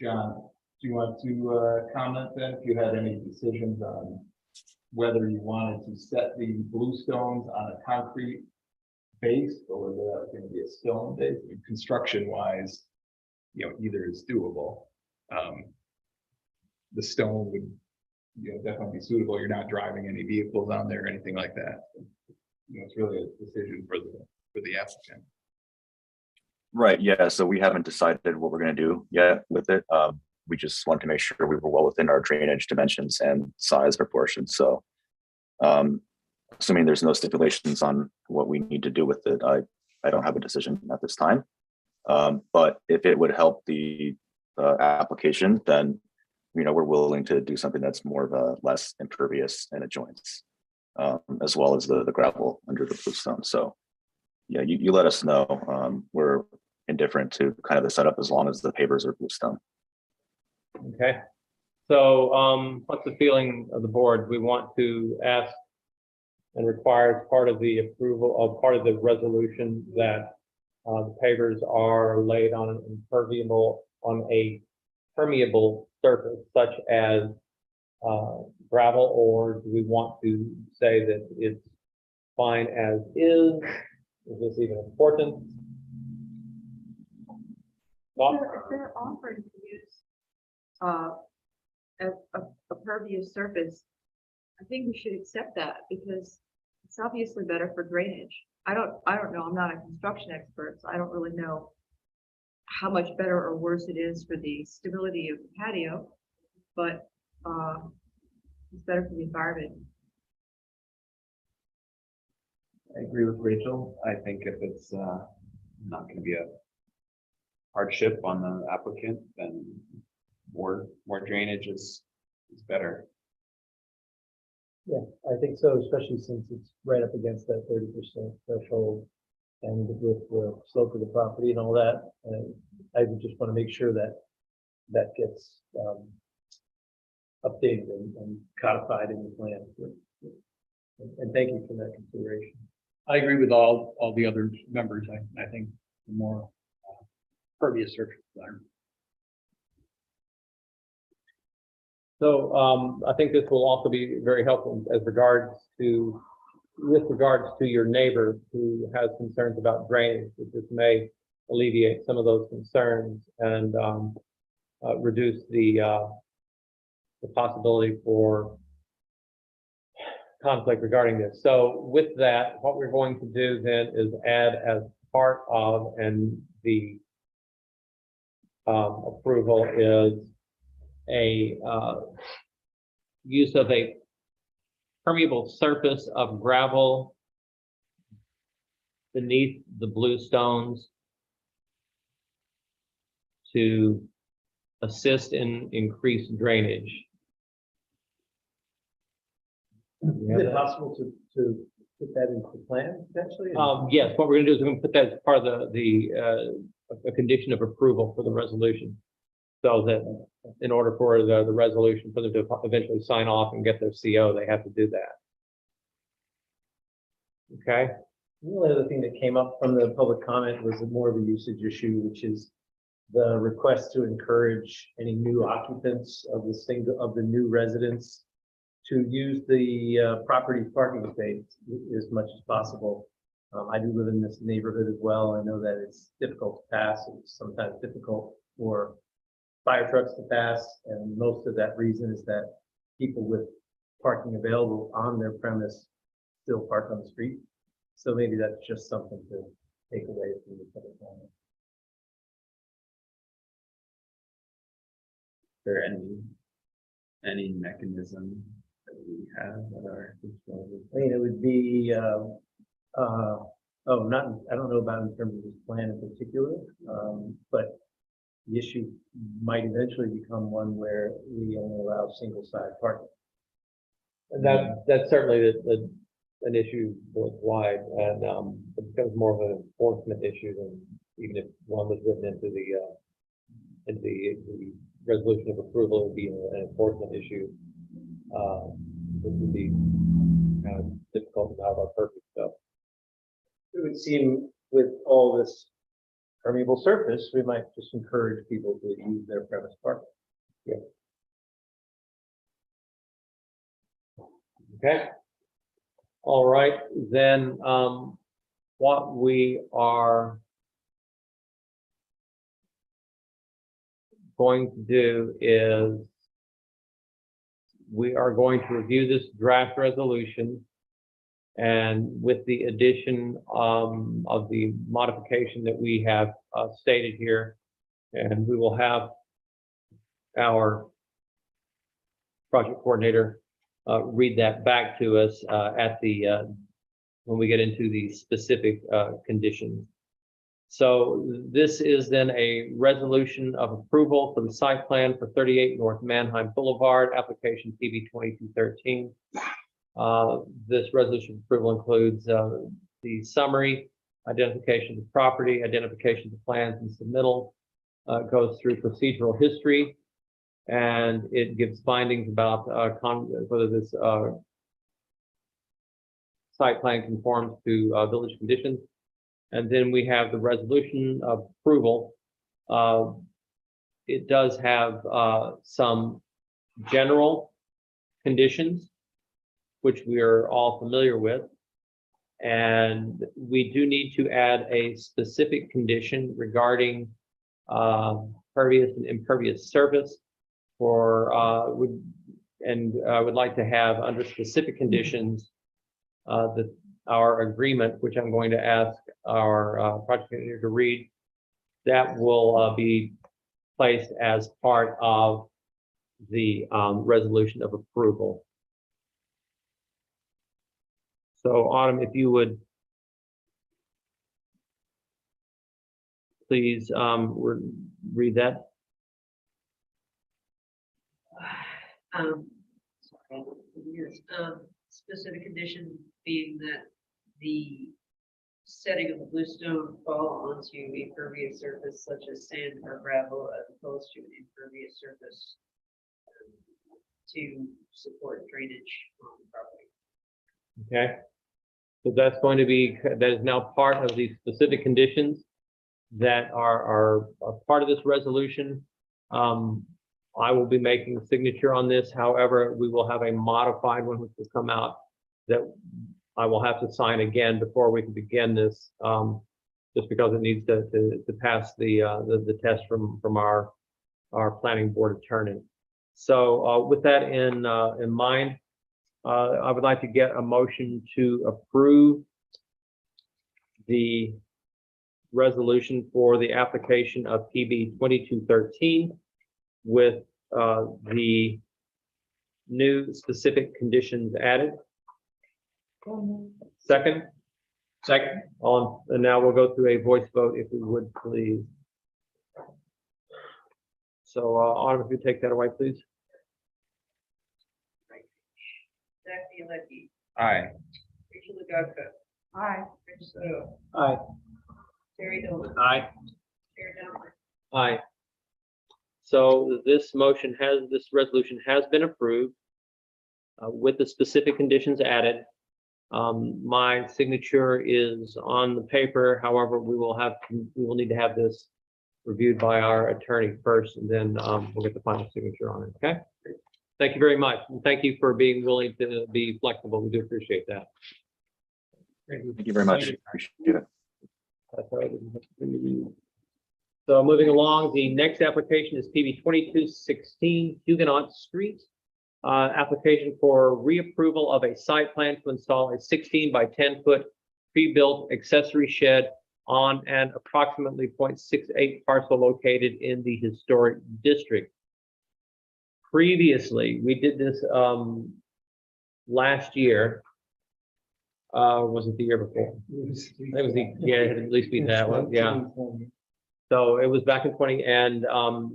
John, do you want to comment then, if you had any decisions on whether you wanted to set the bluestones on a concrete base, or whether that was going to be a stone base? I mean, construction-wise, either is doable. The stone would, definitely be suitable. You're not driving any vehicles on there or anything like that. It's really a decision for the applicant. Right, yeah, so we haven't decided what we're gonna do yet with it. We just wanted to make sure we were well within our drainage dimensions and size proportions, so. Assuming there's no stipulations on what we need to do with it, I I don't have a decision at this time. But if it would help the application, then we're willing to do something that's more of a less impervious and it joins, as well as the gravel under the bluestone. So yeah, you let us know. We're indifferent to kind of the setup as long as the pavers are bluestone. Okay. So what's the feeling of the board? We want to ask and require as part of the approval of part of the resolution that the pavers are laid on a permeable surface such as gravel, or do we want to say that it's fine as is? Is this even important? If they're offering to use a pervious surface, I think we should accept that because it's obviously better for drainage. I don't know. I'm not a construction expert, so I don't really know how much better or worse it is for the stability of the patio, but it's better for the environment. I agree with Rachel. I think if it's not going to be a hardship on the applicant, then more drainage is better. Yeah, I think so, especially since it's right up against that 30% threshold and with the slope of the property and all that. And I would just want to make sure that that gets updated and codified in the plan. And thank you for that consideration. I agree with all the other members. I think the more pervious surface, the better. So I think this will also be very helpful with regards to your neighbor who has concerns about drainage. That this may alleviate some of those concerns and reduce the possibility for conflict regarding this. So with that, what we're going to do then is add as part of the approval is a use of a permeable surface of gravel beneath the bluestones to assist in increased drainage. Is it possible to put that into the plan potentially? Yes, what we're going to do is we're going to put that as part of a condition of approval for the resolution. So that in order for the resolution for them to eventually sign off and get their CO, they have to do that. Okay. The only other thing that came up from the public comment was more of a usage issue, which is the request to encourage any new occupants of the new residents to use the property parking space as much as possible. I do live in this neighborhood as well. I know that it's difficult to pass. It's sometimes difficult for fire trucks to pass, and most of that reason is that people with parking available on their premise still park on the street. So maybe that's just something to take away from the public comment. Is there any mechanism that we have at our disposal? I mean, it would be, I don't know about in terms of this plan in particular, but the issue might eventually become one where we only allow single-side parking. And that's certainly an issue worldwide, and it becomes more of an enforcement issue than even if one was written into the resolution of approval, it would be an enforcement issue. It would be kind of difficult to have our perfect stuff. It would seem with all this permeable surface, we might just encourage people to use their premise parking. Yeah. Okay. All right, then what we are going to do is we are going to review this draft resolution, and with the addition of the modification that we have stated here, and we will have our project coordinator read that back to us at the when we get into the specific conditions. So this is then a resolution of approval for the site plan for 38 North Manheim Boulevard, application PB 2213. This resolution of approval includes the summary, identification of the property, identification of the plans and submittal, goes through procedural history, and it gives findings about whether this site plan conforms to village conditions. And then we have the resolution of approval. It does have some general conditions, which we are all familiar with. And we do need to add a specific condition regarding pervious and impervious surface for, I would like to have under specific conditions that our agreement, which I'm going to ask our project engineer to read, that will be placed as part of the resolution of approval. So Autumn, if you would please read that. Sorry, yes, specific condition being that the setting of the bluestone fall onto a pervious surface such as sand or gravel as opposed to an impervious surface to support drainage on the property. Okay. So that's going to be, that is now part of the specific conditions that are a part of this resolution. I will be making a signature on this. However, we will have a modified one which will come out that I will have to sign again before we can begin this, just because it needs to pass the test from our planning board attorney. So with that in mind, I would like to get a motion to approve the resolution for the application of PB 2213 with the new specific conditions added. Second? Second. And now we'll go through a voice vote if we would, please. So Autumn, if you take that away, please. Zach Bialecki, Aye. Rachel Legatka, Aye. Rich Soto, Aye. Terry Dolan, Aye. Chair Dunlap. Aye. So this resolution has been approved with the specific conditions added. My signature is on the paper. However, we will need to have this reviewed by our attorney first, and then we'll get the final signature on it. Okay. Thank you very much. And thank you for being willing to be flexible. We do appreciate that. Thank you very much. Appreciate it. That's all right. So moving along, the next application is PB 2216 Huguenot Street. Application for reapproval of a site plan to install a 16 by 10 foot pre-built accessory shed on an approximately 0.68 parcel located in the historic district. Previously, we did this last year. Was it the year before? It was yeah, it had at least been that one, yeah. So it was back in 20, and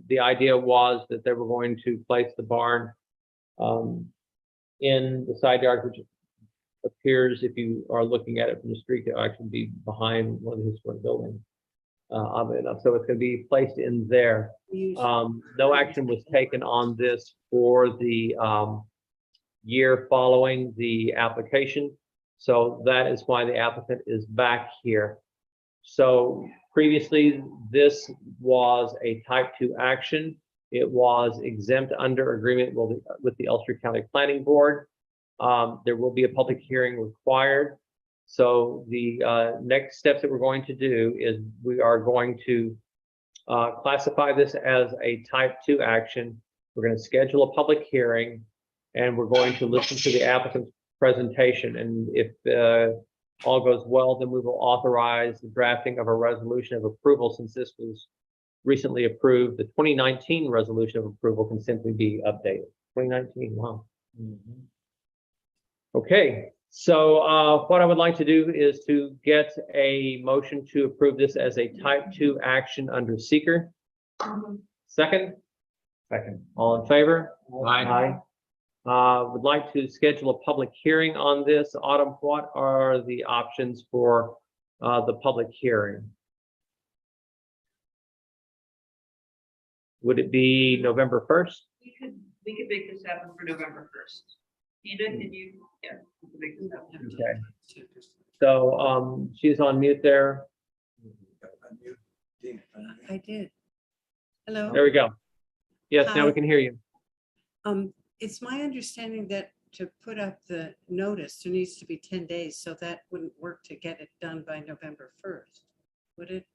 the idea was that they were going to place the barn in the side yard, which appears, if you are looking at it from the street, to actually be behind one of the historic buildings. Oddly enough, so it's going to be placed in there. No action was taken on this for the year following the application. So that is why the applicant is back here. So previously, this was a type 2 action. It was exempt under agreement with the Ulster County Planning Board. There will be a public hearing required. So the next steps that we're going to do is we are going to classify this as a type 2 action. We're going to schedule a public hearing, and we're going to listen to the applicant's presentation. And if all goes well, then we will authorize the drafting of a resolution of approval. Since this was recently approved, the 2019 resolution of approval can simply be updated. 2019, wow. Okay, So what I would like to do is to get a motion to approve this as a type 2 action under seeker. Second, all in favor? Aye. Would like to schedule a public hearing on this. Autumn, what are the options for the public hearing? Would it be November 1st? We could make this happen for November 1st. Tina, can you, yeah, we can make this happen. Okay. So she's on mute there. I did. Hello? There we go. Yes, now we Hi. can hear you. It's my understanding that to put up the notice, there needs to be 10 days, so that wouldn't work to get it done by November 1st, would it?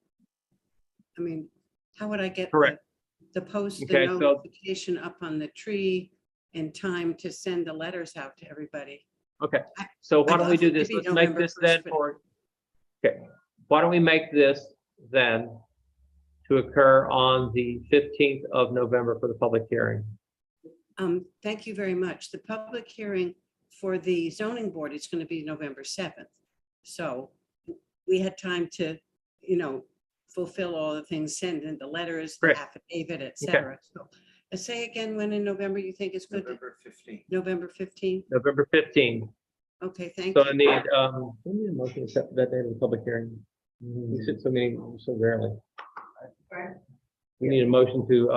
I mean, how would I get Correct. the post, Okay, the so- notification up on the tree in time to send the letters out to everybody? Okay, so why I don't we thought do this? maybe Let's make November this then 1st, but- for, okay, why don't we make this then to occur on the 15th of November for the public hearing? Thank you very much. The public hearing for the zoning board is going to be November 7th. So we had time to, fulfill all the things, send in the letters, the Great. affidavit, et cetera. So say again, when in November you think is good? November 15th. November 15th? November 15th. Okay, thank So I you. need a motion to set that date of the public hearing. We sit so many, so rarely. We need a motion to,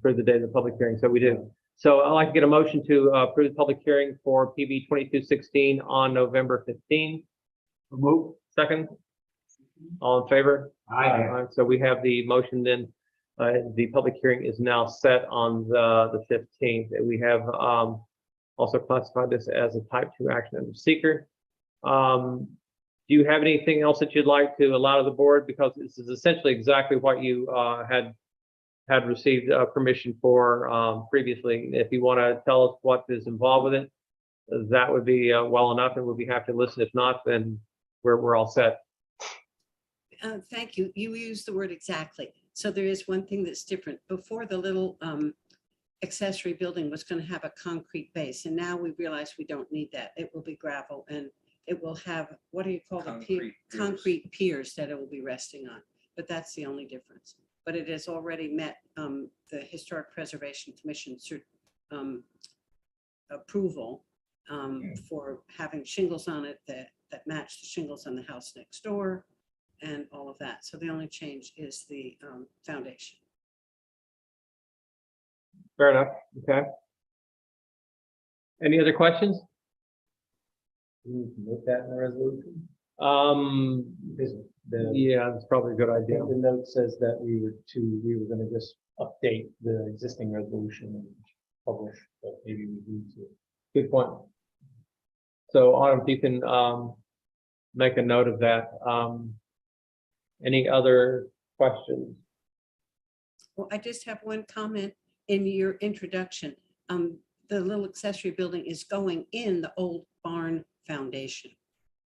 for the day of the public hearing, so we do. So I'd like to get a motion to approve the public hearing for PB 2216 on November 15th. Move. Second. All in favor? Aye. So we have the motion then, the public hearing is now set on the 15th. And we have also classified this as a type 2 action under seeker. Do you have anything else that you'd like to allow to the board? Because this is essentially exactly what you had received permission for previously. If you want to tell us what is involved with it, that would be well enough, and we'll be happy to listen. If not, then we're all set. Thank you. You used the word exactly. So there is one thing that's different. Before, the little accessory building was going to have a concrete base, and now we realize we don't need that. It will be gravel, and it will have, what do you call the concrete piers that it will be resting on. But that's the only difference. But it has already met the Historic Preservation Commission approval for having shingles on it that match the shingles on the house next door and all of that. So the only change is the foundation. Fair enough. Okay. Any other questions? Make that in the resolution. Yeah, that's probably a good idea. The note says that we were gonna just update the existing resolution and publish, but maybe we need to. Good point. So Autumn, if you can make a note of that. Any other questions? Well, I just have one comment in your introduction. The little accessory building is going in the old barn foundation.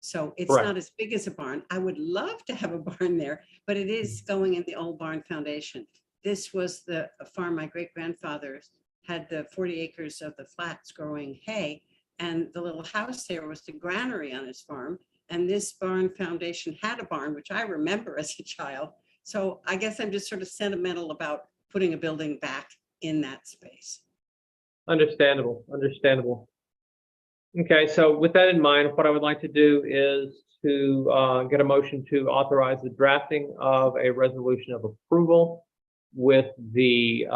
So it's Correct. not as big as a barn. I would love to have a barn there, but it is going in the old barn foundation. This was the farm my great-grandfathers had, the 40 acres of the flats growing hay. And the little house there was the granary on his farm. And this barn foundation had a barn, which I remember as a child. So I guess I'm just sort of sentimental about putting a building back in that space. Understandable, understandable. Okay, so with that in mind, what I would like to do is to get a motion to authorize the drafting of a resolution of approval with the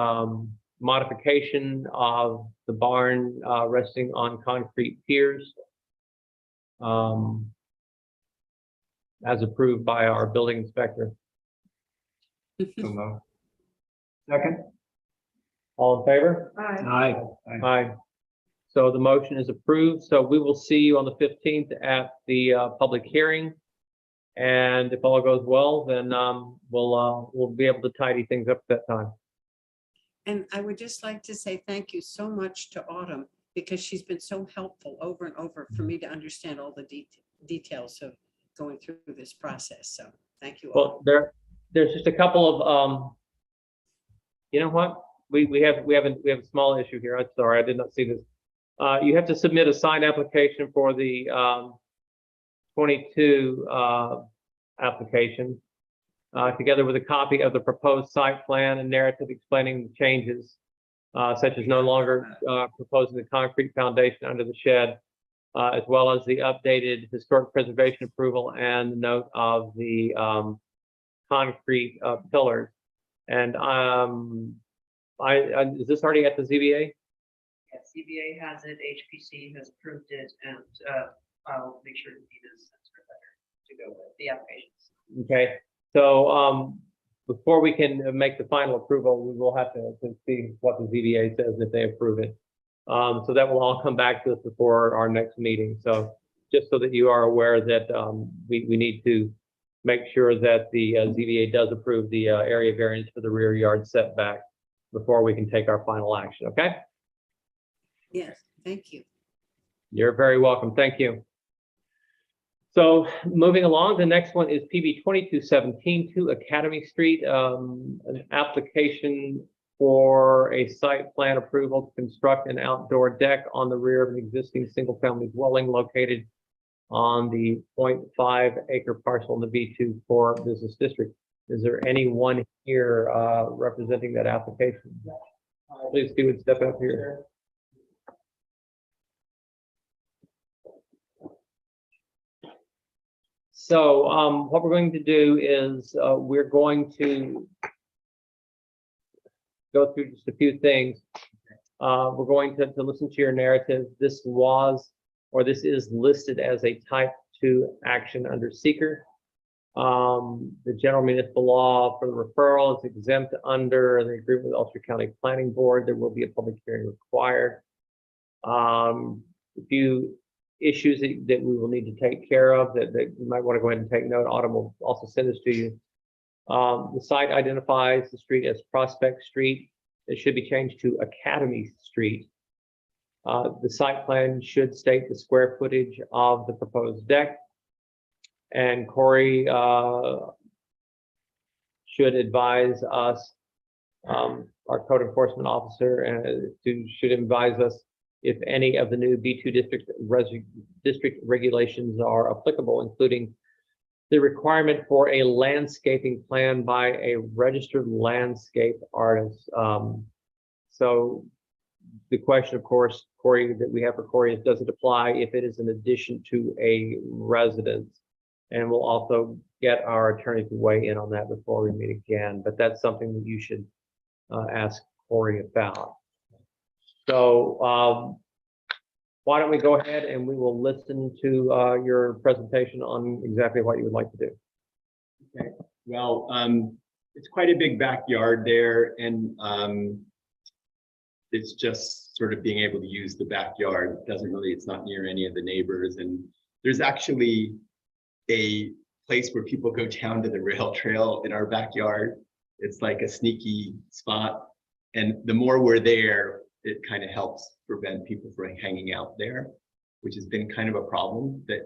modification of the barn resting on concrete piers as approved by our building inspector. Second? All in favor? Aye. Aye. So the motion is approved. So we will see you on the 15th at the public hearing. And if all goes well, then we'll be able to tidy things up at that time. And I would just like to say thank you so much to Autumn, because she's been so helpful over and over for me to understand all the details of going through this process. So thank you all. Well, there's just a couple of you know what? We have a small issue here. I'm sorry, I did not see this. You have to submit a signed application for the 22 application, together with a copy of the proposed site plan and narrative explaining the changes, such as no longer proposing the concrete foundation under the shed, as well as the updated historic preservation approval and the note of the concrete pillars. And is this already at the ZBA? Yeah, CBA has it, HPC has approved it, and I'll make sure Nina's sends her letter to go with the applications. Okay, so before we can make the final approval, we will have to see what the ZBA says if they approve it. So that will all come back to us before our next meeting. So just so that you are aware that we need to make sure that the ZBA does approve the area variance for the rear yard setback before we can take our final action, okay? Yes, thank you. You're very welcome. Thank you. So moving along, the next one is PB 2217 to Academy Street, an application for a site plan approval to construct an outdoor deck on the rear of an existing single-family dwelling located on the 0.5 acre parcel in the B2 core business district. Is there anyone here representing that application? Please do it, step up here. So what we're going to do is we're going to go through just a few things. We're going to listen to your narrative. This was, or this is listed as a type 2 action under seeker. The general municipal law for the referral is exempt under the agreement with Ulster County Planning Board. There will be a public hearing required. A few issues that we will need to take care of that you might want to go ahead and take note. Autumn will also send this to you. The site identifies the street as Prospect Street. It should be changed to Academy Street. The site plan should state the square footage of the proposed deck. And Corey should advise us, our code enforcement officer, should advise us if any of the new B2 district regulations are applicable, including the requirement for a landscaping plan by a registered landscape artist. So the question, of course, Corey, that we have for Corey is, does it apply if it is an addition to a residence? And we'll also get our attorney to weigh in on that before we meet again, but that's something that you should ask Corey about. So why don't we go ahead and we will listen to your presentation on exactly what you would like to do. Okay, well, it's quite a big backyard there, and it's just sort of being able to use the backyard. It's not near any of the neighbors, and there's actually a place where people go down to the rail trail in our backyard. It's like a sneaky spot, and the more we're there, it kind of helps prevent people from hanging out there, which has been kind of a problem that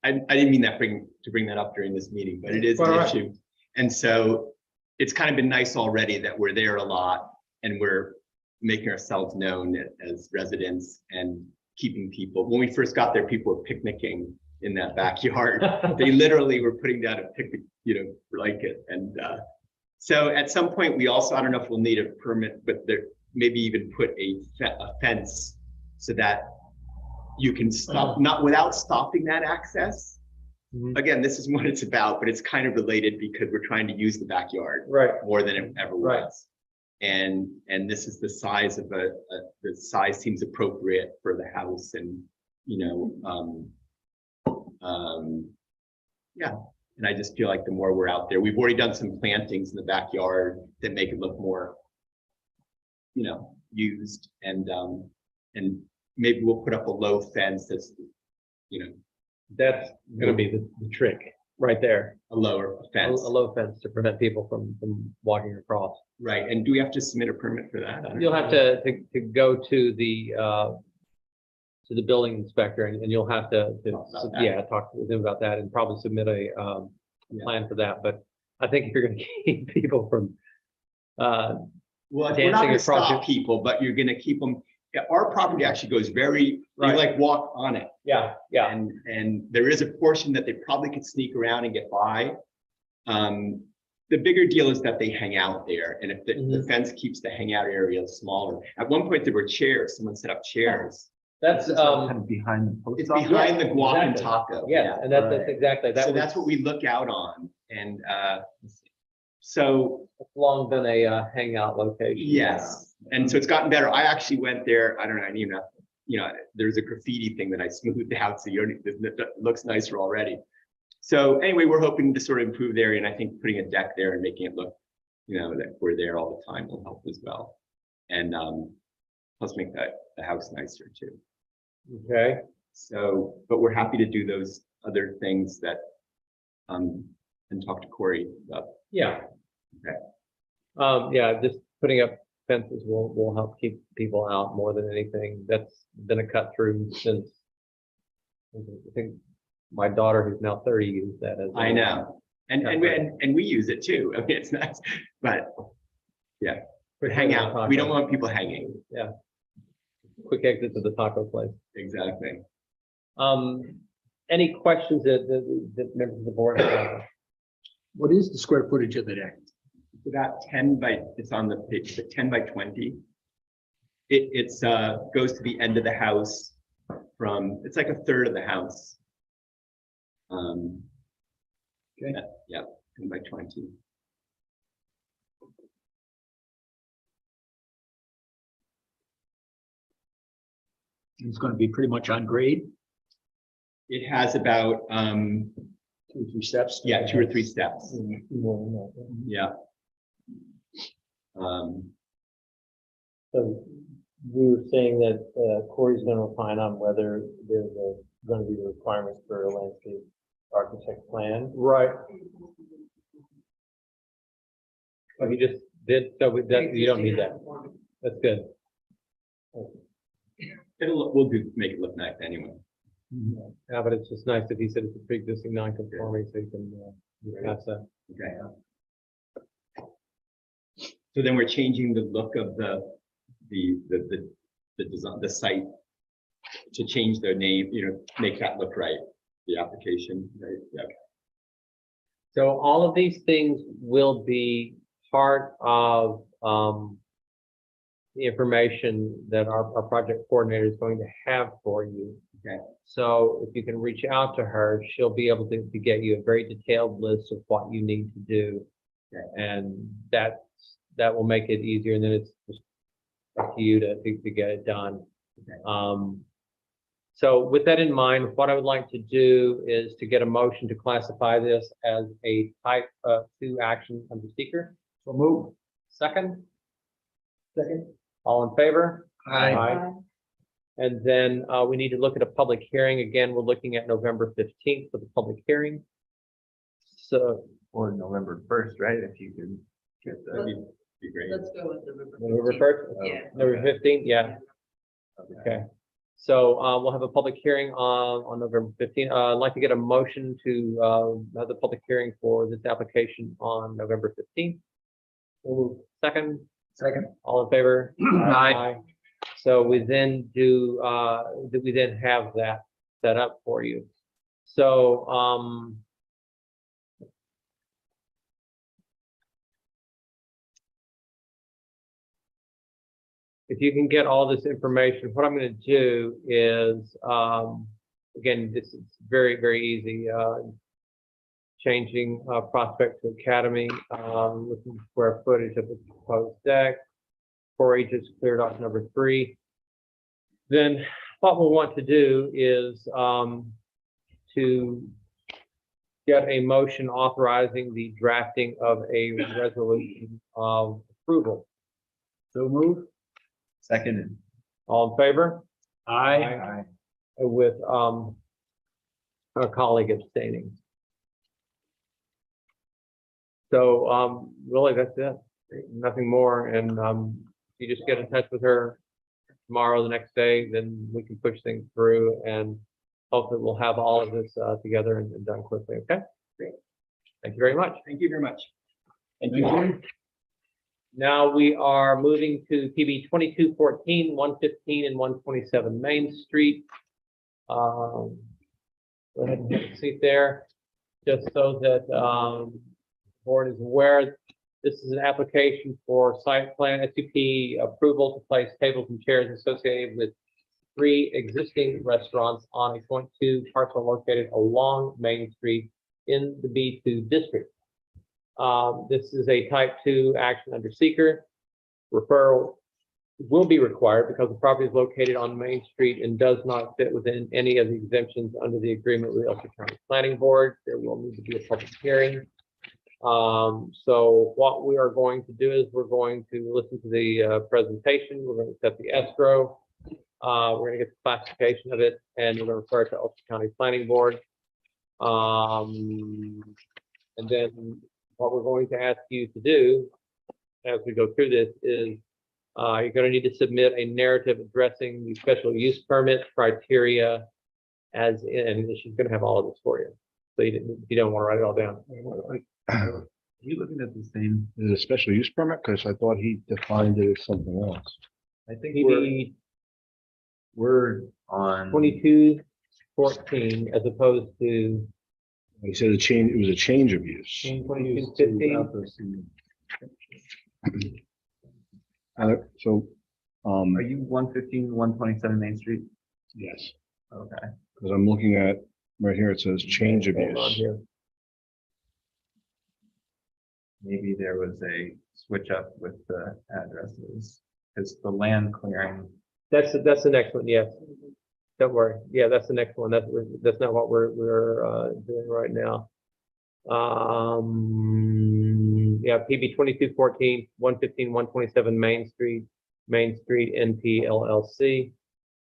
I didn't mean that to bring that up during this meeting, but it is an issue. And so it's kind of been nice already that we're there a lot and we're making ourselves known as residents and keeping people. When we first got there, people were picnicking in that backyard. They literally were putting down a picnic, blanket. And so at some point we also, I don't know if we'll need a permit, but there maybe even put a fence so that you can stop, not without stopping that access. Mm-hmm. Again, this is what it's about, but it's kind of related because we're trying to use the backyard more than it ever was. And this is the size of the size seems appropriate for the house, and yeah. And I just feel like the more we're out there, we've already done some plantings in the backyard that make it look more, used, and maybe we'll put up a low fence that's, that's going to be the trick right there. A lower fence. A low fence to prevent people from walking across. Right. And do we have to submit a permit for that? You'll have to go to the building inspector, and you'll have to talk to them about that and probably submit a plan for that. But I think if you're going to keep people from well, we're not going to stop people, but you're going to keep them. Yeah, our property actually goes very, they Right. like walk on it. Yeah, yeah. And there is a portion that they probably could sneak around and get by. The bigger deal is that they hang out there, and if the fence keeps the hangout area smaller. At one point, there were chairs, someone set up chairs. That's, Kind of behind the post It's office. behind the guac and exactly. taco. yeah, and that's exactly, that So was, that's what we look out on, and so, it's long been a hangout location. yes, and so it's gotten better. I actually went there, I don't know, I even know, you know, there's a graffiti thing that I smoothed out, so it looks nicer already. So anyway, we're hoping to sort of improve the area, and I think putting a deck there and making it look, you know, that we're there all the time will help as well. And plus make the house nicer too. Okay, So, but we're happy to do those other things that, and talk to Corey about. yeah. Okay. Yeah, just putting up fences will help keep people out more than anything. That's been a cut through since, I think, my daughter, who's now 30, used that as. I know, and we use it too. I mean, it's nice, but yeah, but hang out. We don't want people hanging. Yeah. Quick exit to the taco place. Exactly. Any questions that members of the board have? What is the square footage of the deck? It's about 10 by, it's on the page, but 10 by 20. It's goes to the end of the house from, it's like a third of the house. Okay. Yeah, 10 by 20. It's going to be pretty much on grade, It has about 2 or 3 steps. yeah, 2 or 3 steps. Yeah. So we were saying that Corey's going to opine on whether there's going to be requirements for a landscape architect plan. Right. Oh, he just did, so you don't need that. That's good. We'll make it look nice anyway. Yeah, but it's just nice that he said it's a pre-existing non-conforming, so you can pass that. Okay. So then we're changing the look of the design, the site to change their name, you know, make that look right, the application, right? Yeah. So all of these things will be part of the information that our project coordinator is going to have for you. Okay. So if you can reach out to her, she'll be able to get you a very detailed list of what you need to do. Okay. And that will make it easier, and then it's just up to you to get it done. Okay. So with that in mind, what I would like to do is to get a motion to classify this as a type 2 action under seeker. So move. Second? Second. All in favor? Aye. And then we need to look at a public hearing. Again, we're looking at November 15th for the public hearing. So, Or November 1st, right? If you could get that. That'd be great. Let's go with November. November 15th. 1st? Yeah. November 15th, yeah. Okay. So we'll have a public hearing on November 15th. I'd like to get a motion to have the public hearing for this application on November 15th. Second? Second. All in favor? Aye. So we then do we then have that set up for you. So if you can get all this information, what I'm going to do is, again, this is very, very easy. Changing Prospect to Academy, looking for square footage of the proposed deck. 4H is cleared off number 3. Then what we'll want to do is to get a motion authorizing the drafting of a resolution of approval. So move. Second. All in favor? Aye. With our colleague abstaining. So really, that's it. Nothing more. And you just get in touch with her tomorrow, the next day, then we can push things through, and hopefully we'll have all of this together and done quickly. Okay. Great. Thank you very much. Thank you very much. Thank you. Now we are moving to PB 2214, 115, and 127 Main Street. Go ahead and have a seat there, just so that the board is aware. This is an application for site plan SUP approval to place tables and chairs associated with 3 existing restaurants on a .2 parcel located along Main Street in the B2 district. This is a type 2 action under seeker. Referral will be required because the property is located on Main Street and does not fit within any of the exemptions under the agreement with the Ulster County Planning Board. There will need to be a public hearing. So what we are going to do is we're going to listen to the presentation. We're going to set the escrow. We're going to get the classification of it, and we're going to refer it to Ulster County Planning Board. And then what we're going to ask you to do as we go through this is you're going to need to submit a narrative addressing the special use permit criteria as in, and she's going to have all of this for you. So you don't want to write it all down. Are you looking at the same? Is it a special use permit? Because I thought he defined it as something else. I think PB we're on. 2214 as opposed to He said a change, it was a change of use. 2215. So, Are you 115, 127 Main Street? yes, Okay. because I'm looking at, right here, it says change of Hold on use. here. Maybe there was a switch up with the addresses, because the land clearing. That's the next one. Yes. Don't worry. Yeah, that's the next one. That's not what we're doing right now. Yeah, PB 2214, 115, 127 Main Street NP LLC.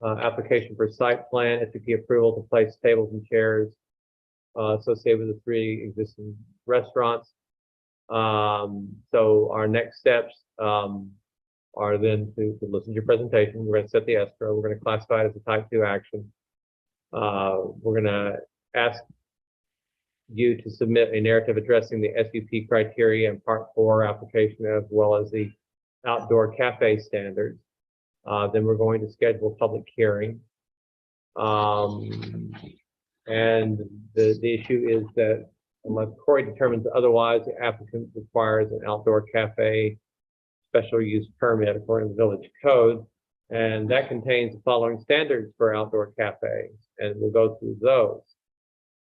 Application for site plan, SUP approval to place tables and chairs associated with the 3 existing restaurants. So our next steps are then to listen to your presentation. We're going to set the escrow. We're going to classify it as a type 2 action. We're going to ask you to submit a narrative addressing the SUP criteria and Part 4 application, as well as the outdoor cafe standards. Then we're going to schedule a public hearing. And the issue is that unless Corey determines otherwise, the applicant requires an outdoor cafe special use permit according to the village code. And that contains the following standards for outdoor cafes, and we'll go through those.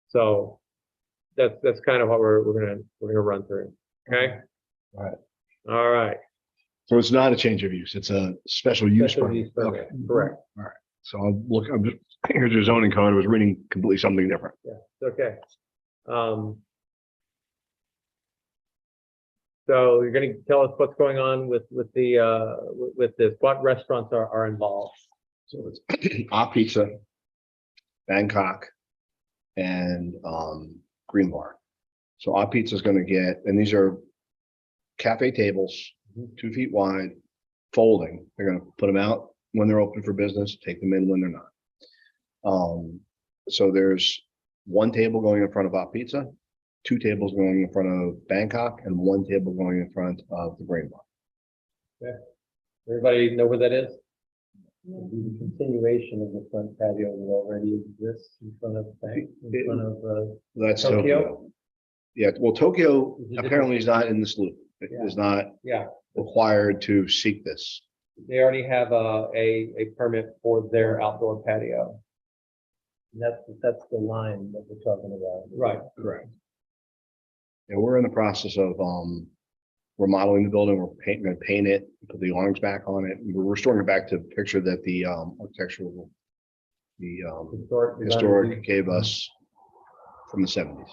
So that's kind of what we're gonna run through. Okay. All right. So it's not a change of use, it's a special use Special permit. use permit, Okay. correct. All right. So I'm just, here's your zoning code. I was reading completely something different. Yeah, it's okay. So you're gonna tell us what's going on with this, what restaurants are involved? So it's Our Pizza, Bangkok, and Green Bar. So Our Pizza is gonna get, and these are cafe tables, 2 feet wide, folding. They're gonna put them out when they're open for business, take them in when they're not. So there's 1 table going in front of Our Pizza, 2 tables going in front of Bangkok, and 1 table going in front of the Green Bar. Everybody know where that is? The continuation of the front patio that already exists in front of That's Tokyo? Tokyo. Yeah, well, Tokyo Is it apparently is not in this loop. It Yeah. is not Yeah, required to seek this. they already have a permit for their outdoor patio. That's the line that we're talking about. Right. Correct. Yeah, we're in the process of remodeling the building. We're gonna paint it, put the awnings back on it. We're restoring it back to the picture that the architectural, the historic gave us from the 70s.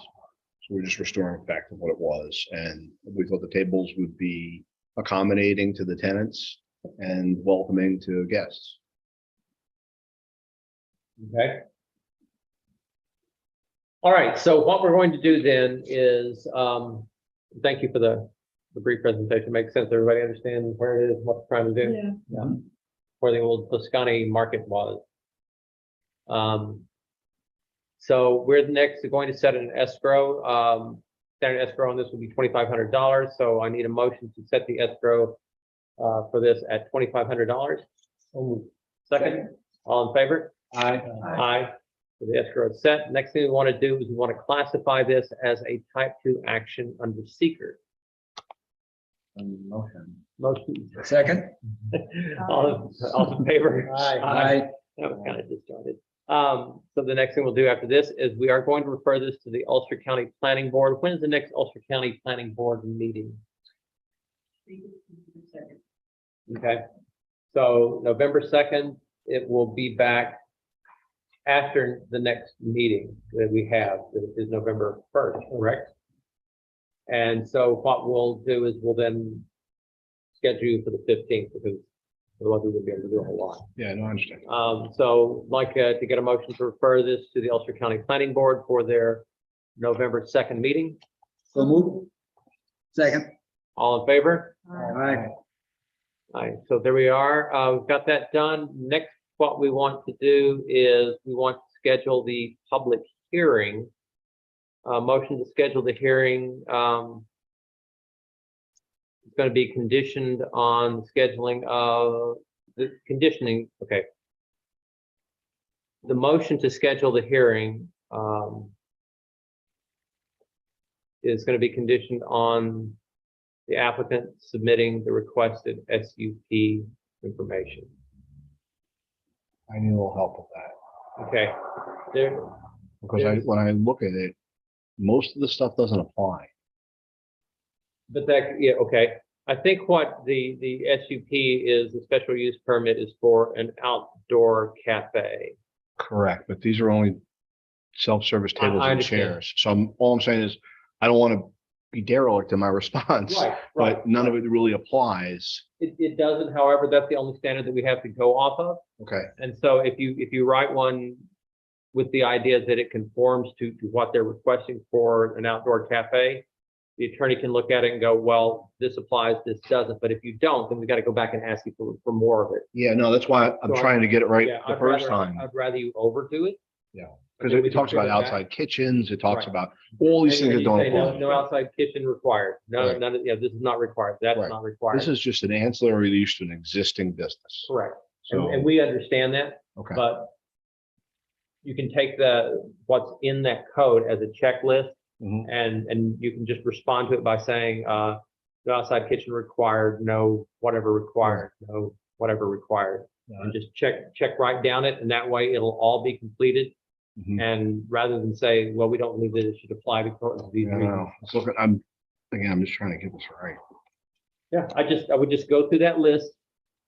So we're just restoring it back to what it was. And we thought the tables would be accommodating to the tenants and welcoming to guests. Okay. All right, so what we're going to do then is, thank you for the brief presentation. Makes sense. Everybody understands where it is, what we're trying to do? Yeah. Where the old Tuscany market was. So we're next going to set an escrow. standard escrow on this will be $2,500. So I need a motion to set the escrow for this at $2,500. Second, all in favor? Aye. Aye. So the escrow is set. Next thing we want to do is we want to classify this as a type 2 action under seeker. Motion. Motion. Second? All in favor? Aye. That was kind of disjointed. So the next thing we'll do after this is we are going to refer this to the Ulster County Planning Board. When is the next Ulster County Planning Board meeting? Okay, so November 2nd, it will be back after the next meeting that we have, that is November 1st, correct? And so what we'll do is we'll then schedule you for the 15th because otherwise we wouldn't be able to do a whole lot. Yeah, no, I understand. So like to get a motion to refer this to the Ulster County Planning Board for their November 2nd meeting. So move. Second. All in favor? Aye. All right, so there we are. We've got that done. Next, what we want to do is we want to schedule the public hearing. Motion to schedule the hearing. It's going to be conditioned on scheduling of the conditioning. Okay. The motion to schedule the hearing is going to be conditioned on the applicant submitting the requested SUP information. I need a little help with that. Okay. There, Because when I look at it, most of the stuff doesn't apply. but that, yeah, okay. I think what the SUP is, the special use permit is for an outdoor cafe. Correct, but these are only self-service tables I and understand. chairs. So all I'm saying is, I don't want to be derelict in my response, Right. but none of it really applies. It doesn't, however, that's the only standard that we have to go off of. Okay, And so if you write one with the idea that it conforms to what they're requesting for an outdoor cafe, the attorney can look at it and go, well, this applies, this doesn't. But if you don't, then we got to go back and ask you for more of it. yeah, no, that's why I'm So trying to get it right Yeah, the first time. I'd rather you overdo it. Yeah. And Because then we it can talks about figure it out. outside kitchens, it talks Right. about all these And things that you don't say no- apply. No outside kitchen required. No, Right. none of, yeah, this is not required. That's Right. not required. This is just an ancillary use to an existing business. Correct. So, And we understand that, okay, but you can take what's in that code as a checklist Mhm. and you can just respond to it by saying, no outside kitchen required, no whatever required, no whatever required. And just check right down it, and that way it'll all be completed. Mhm. And rather than say, well, we don't believe that it should apply because of these Yeah, reasons. no, it's looking- I'm just trying to get this right. Yeah, I would just go through that list,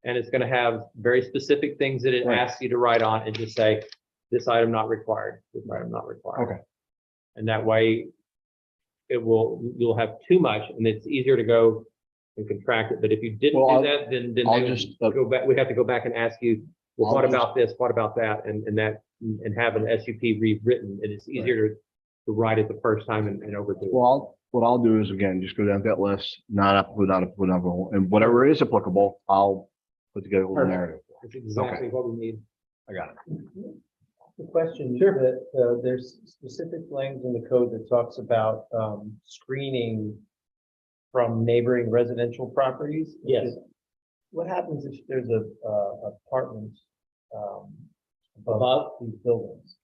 and it's gonna have very specific things that it Right. asks you to write on, and just say, this item not required, this item not required. Okay. And that way, you'll have too much, and it's easier to go and contract it, but if you didn't Well, do that, then I'll they would just, go back, we'd have to go back and ask you, well, I'll what just- about this, what about that, and have an SUP rewritten, and it's easier to write it the first time and overdo it. Well, what I'll do is, again, just go down that list, not applicable, and whatever is applicable, I'll put together a little Perfect. narrative. That's exactly what we need. I got it. The question that there's specific language in the code that talks about screening from neighboring residential properties. Yes. What happens if there's a apartment above these buildings?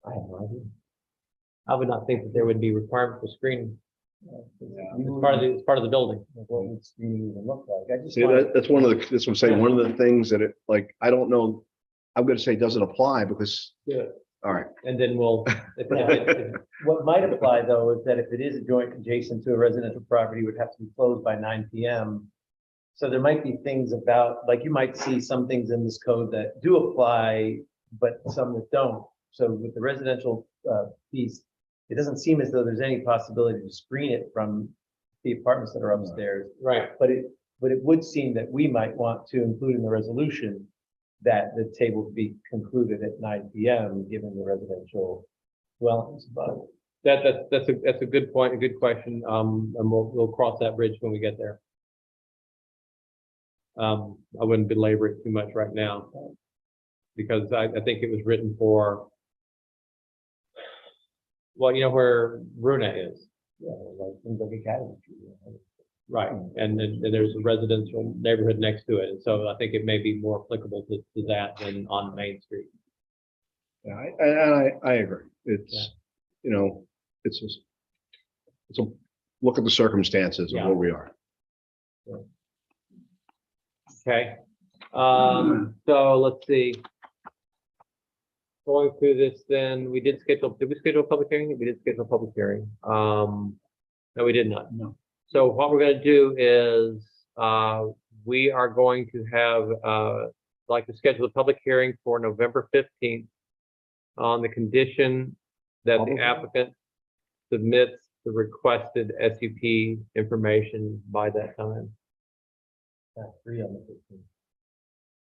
I have no idea. I would not think that there would be requirement for screening. It's part of the building. What would screening even look like? I just See, wanted- that's one of the, that's what I'm saying, one of the things that it, like, I don't know, I'm gonna say doesn't apply because, Yeah. all right, And then we'll, What might apply, though, is that if it is a joint adjacent to a residential property, it would have to be closed by 9 PM. So there might be things about, like, you might see some things in this code that do apply, but some that don't. So with the residential piece, it doesn't seem as though there's any possibility to screen it from the apartments that are upstairs. right, But it would seem that we might want to include in the resolution that the table be concluded at 9 PM, given the residential dwellings above. that's a good point, a good question, and we'll cross that bridge when we get there. I wouldn't belabor it too much right now, because I think it was written for Well, you know where Bruna is. Right, and then there's a residential neighborhood next to it, and so I think it may be more applicable to that than on Main Street. Yeah, I agree. It's, you know, it's just, it's a, look at the circumstances of Yeah. where we are. Okay, so let's see. Going through this, then, did we schedule a public hearing? We did schedule a public hearing. No, we did not. No. So what we're gonna do is, we are going to have, like to schedule a public hearing for November 15th on the condition that the Public hearing? applicant submits the requested SUP information by that time.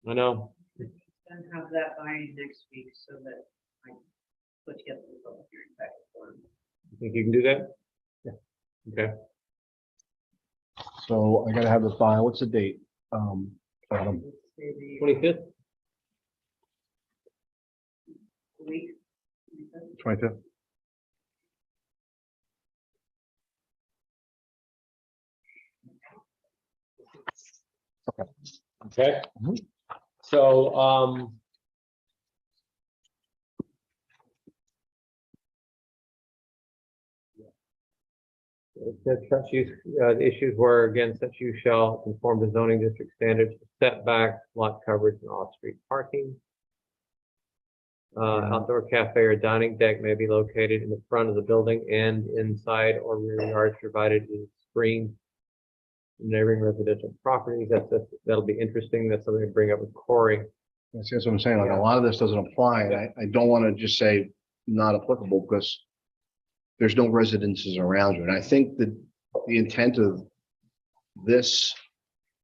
I know. And have that by next week so that I can put together the public hearing packet for them. You think you can do that? Yeah. Okay. So I gotta have it by, what's the date? Let's say the 25th? week. 25th. Okay. So, it said such use, the issues were, again, such use shall conform to zoning district standards, setbacks, lot coverage, and off-street parking. Outdoor cafe or dining deck may be located in the front of the building and inside or rear yards, provided it is screened from neighboring residential properties. That'll be interesting. That's something to bring up with Corey. That's what I'm saying, like, a lot of this doesn't apply, and I don't wanna just say not applicable, because there's no residences around you, and I think that the intent of this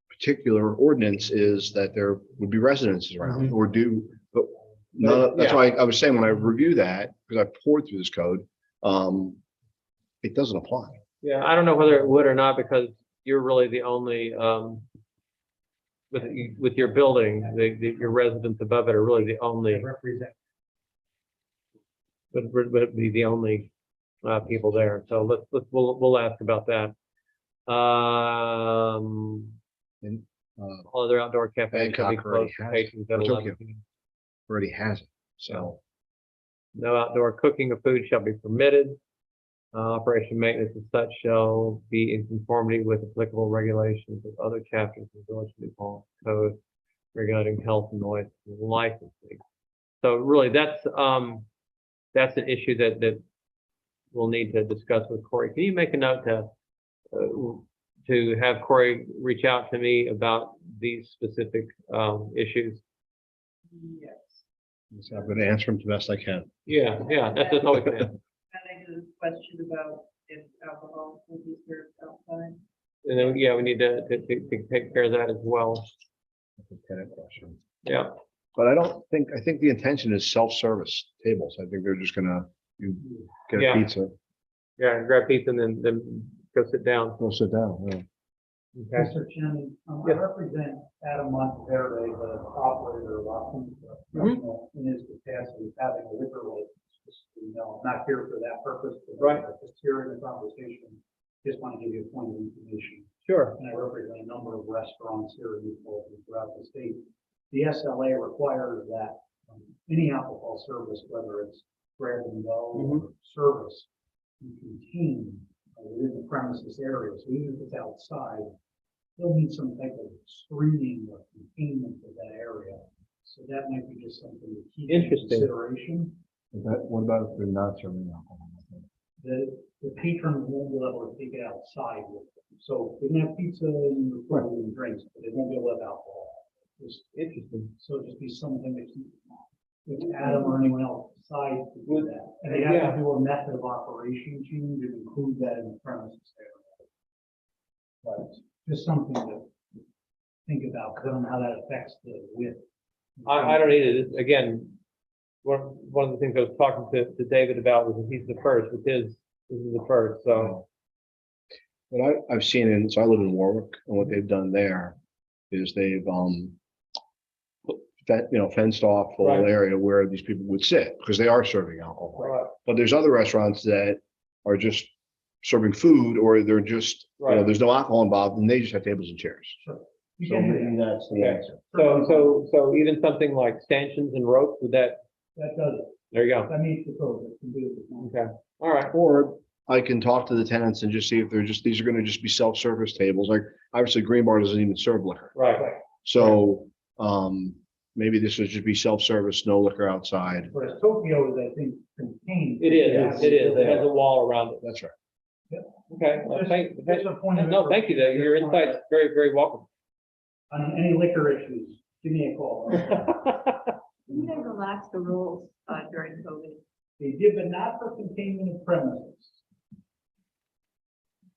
particular ordinance is that there would be residences around, or do, but none, that's why I was saying, when I review that, because I poured through this code, it doesn't apply. Yeah, I don't know whether it would or not, because you're really the only, with your building, your residents above it are really the only, would be the only people there. So we'll ask about that. And, All other outdoor cafes shall be Bangkok already closed to has patrons at or 11 Tokyo. p.m. already has it, so. No outdoor cooking of food shall be permitted. Operation maintenance and such shall be in conformity with applicable regulations of other chapters of the Village of New Paltz Code regulating health, noise, and licensing. So really, that's an issue that we'll need to discuss with Corey. Can you make a note to have Corey reach out to me about these specific issues? Yes. So I'm gonna answer them the best I can. Yeah, that's all we can ask. Having a question about if alcohol will be served outside. And then, we need to take care of that as well. That's a tenant question. Yeah, But I think the intention is self-service tables. I think they're just gonna, you get a Yeah. pizza, grab pizza and then go sit down. go sit down, yeah. Okay. Mr. Chairman, Yes. I represent Adam Monteverde, the operator of Austin, in his capacity of having a liquor license. Just so you know, I'm not here for that purpose. But Right. Just here in the conversation, just want to give you a point of information. Sure. And I represent a number of restaurants here in Newport and throughout the state. The SLA requires that any alcohol service, whether it's grab and go or service, be contained within the premises area. So even if it's outside, still need some type of screening or containment of that area. So that might be just something to keep in Interesting. consideration. What about if they're not serving alcohol? The patrons won't be able to take it outside with them. So they can have pizza and food and drinks, but they won't be able to have alcohol. Just Interesting. So just be something that keep, if Adam or anyone else decides to do that. And they have to do a method of operation change and include that in the premises area. But just something to think about, because I don't know how that affects the width. I don't either. Again, one of the things I was talking to David about was that he's the first, this is the first, so. What I've seen so I live in Warwick, and what they've done there is they've, fenced off whole Right. area where these people would sit, because they are serving alcohol. Right. But there's other restaurants that are just serving food, or they're just, Right. there's no alcohol involved, and they just have tables and chairs. You So can do maybe that. that's the Okay. answer. So even something like stanchions and ropes, would that, That does it. there you go. That meets the code. It can do it. Okay, all right. Or I can talk to the tenants and just see if they're just, these are gonna just be self-service tables, like, obviously Green Bar doesn't even serve liquor. Right, So, maybe this would just be self-service, no liquor outside. Whereas Tokyo is, I think, contained. it is, it has a wall around it. That's right. Okay, well, Just a point of no, thank you, though. Your insight's very, very welcome. On any liquor issues, give me a call. Didn't they relax the rules during COVID? They did, but not for containment of premises.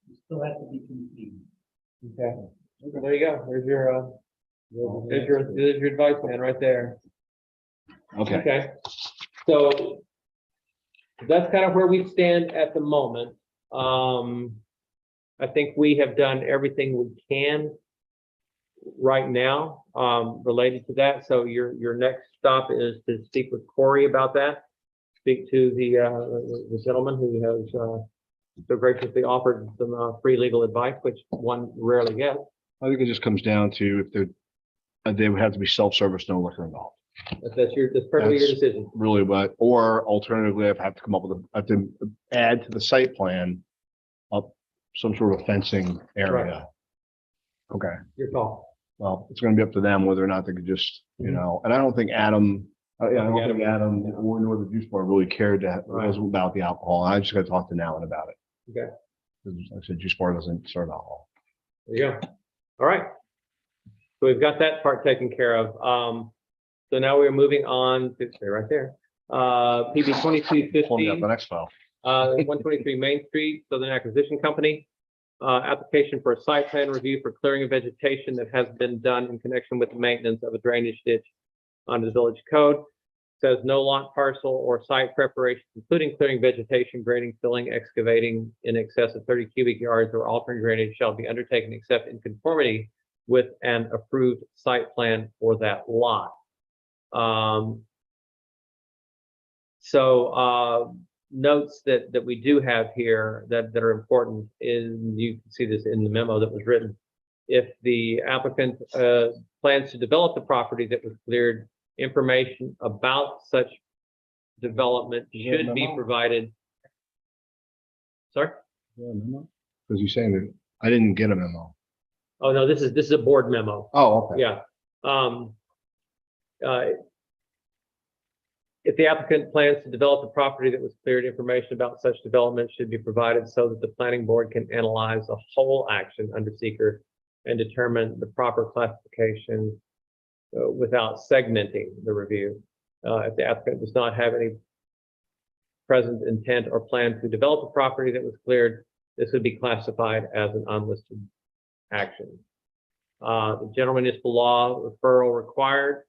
You still have to be contained. Okay, there you go. There's your advice, man, right there. Okay. Okay, so that's kind of where we stand at the moment. I think we have done everything we can right now, related to that. So your next stop is to speak with Corey about that. Speak to the gentleman who has, so graciously offered some, free legal advice, which one rarely gets. I think it just comes down to if they would have to be self-service, no liquor involved. That's perfectly your That's- decision. Really, but, or alternatively, I have to come up with I have to add to the site plan up some sort of fencing area. Okay, Your call. well, it's gonna be up to them whether or not they could just, and I don't think Adam, I don't think Adam or nor the juice bar really cared about the alcohol. I just gotta talk to Nallen about it. Okay, 'Cause like I said, juice bar doesn't serve alcohol. there you go. All right. So we've got that part taken care of. So now we're moving on to, stay right there. PB Pull me up 2250. the next file. 123 Main Street, Southern Acquisition Company. Application for a site plan review for clearing of vegetation that has been done in connection with the maintenance of a drainage ditch under the village code. Says no lot parcel or site preparation, including clearing vegetation, grading, filling, excavating in excess of 30 cubic yards or altering drainage shall be undertaken except in conformity with an approved site plan for that lot. Notes that we do have here that are important is, you can see this in the memo that was written. If the applicant plans to develop the property that was cleared, information about such development should be provided. Sorry? Because you're saying that I didn't get a memo. Oh, no, this is a board memo. Oh, okay. Yeah. If the applicant plans to develop the property that was cleared, information about such development should be provided so that the planning board can analyze the whole action under seeker and determine the proper classification without segmenting the review. If the applicant does not have any present intent or plan to develop a property that was cleared, this would be classified as an unlisted action. The general municipal law referral required.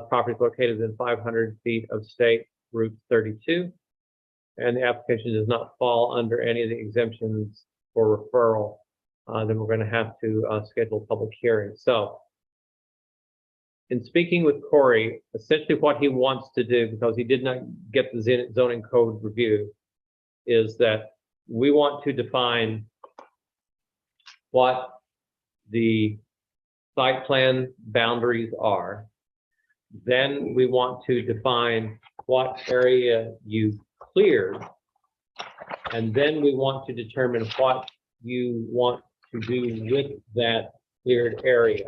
Property is located within 500 feet of State Route 32. And the application does not fall under any of the exemptions for referral. Then we're going to have to schedule a public hearing. So in speaking with Corey, essentially what he wants to do, because he did not get the zoning code review, is that we want to define what the site plan boundaries are. Then we want to define what area you cleared. And then we want to determine what you want to do with that cleared area.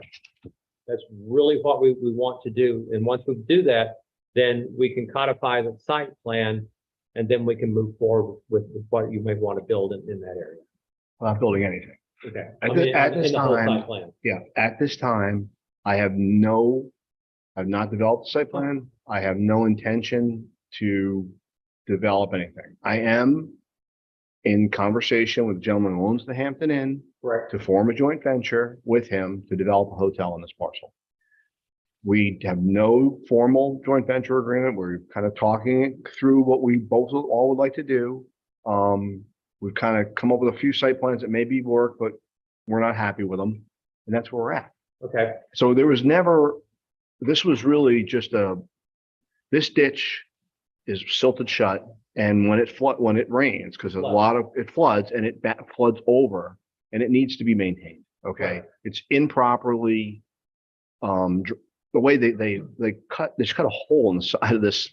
That's really what we want to do. And once we do that, then we can codify the site plan, and then we can move forward with what you may want to build in that area. I'm not building anything. Okay. At I mean, this in the whole time, site plan. yeah, at this time, I've not developed a site plan. I have no intention to develop anything. I am in conversation with the gentleman who owns the Hampton Inn Correct. to form a joint venture with him to develop a hotel on this parcel. We have no formal joint venture agreement. We're kind of talking it through what we both all would like to do. We've kind of come up with a few site plans that maybe work, but we're not happy with them. And that's where we're at. Okay. So there was never this was really just this ditch is silted shut, and when it rains, because a lot of, it floods and it floods over, and it needs to be maintained, okay? It's improperly, the way they cut a hole in the side of this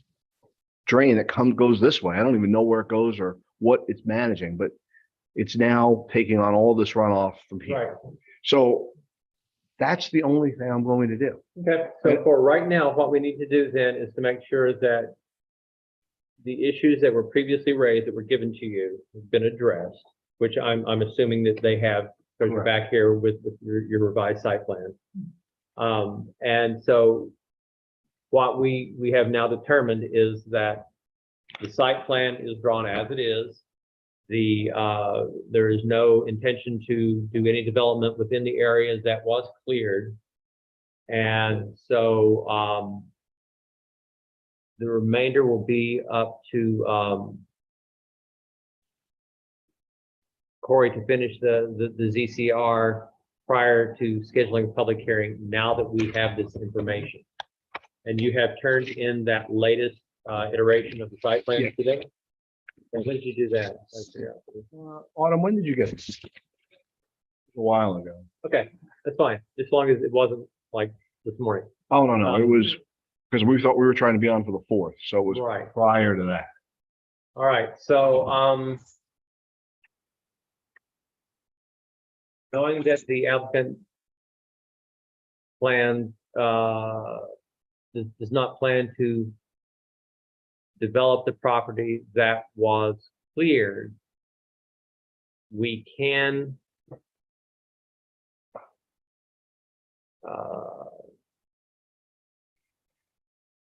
drain that goes this way. I don't even know where it goes or what it's managing, but it's now taking on all this runoff from Right. here. So that's the only thing I'm going to do. Okay, so for right now, what we need to do then is to make sure that the issues that were previously raised that were given to you have been addressed, which I'm assuming that they have, because you're back here with your revised site plan. And so what we have now determined is that the site plan is drawn as it is. There is no intention to do any development within the areas that was cleared. And so the remainder will be up to Corey to finish the ZCR prior to scheduling a public hearing, now that we have this information. And you have turned in that latest iteration of the site plan today? And when did you do that? Autumn, when did you get it? A while ago. Okay, that's fine, as long as it wasn't like this morning. Oh, no, it was, because we thought we were trying to be on for the 4th, so it was Right. prior to that. All right, so knowing that the applicant plan does not plan to develop the property that was cleared, we can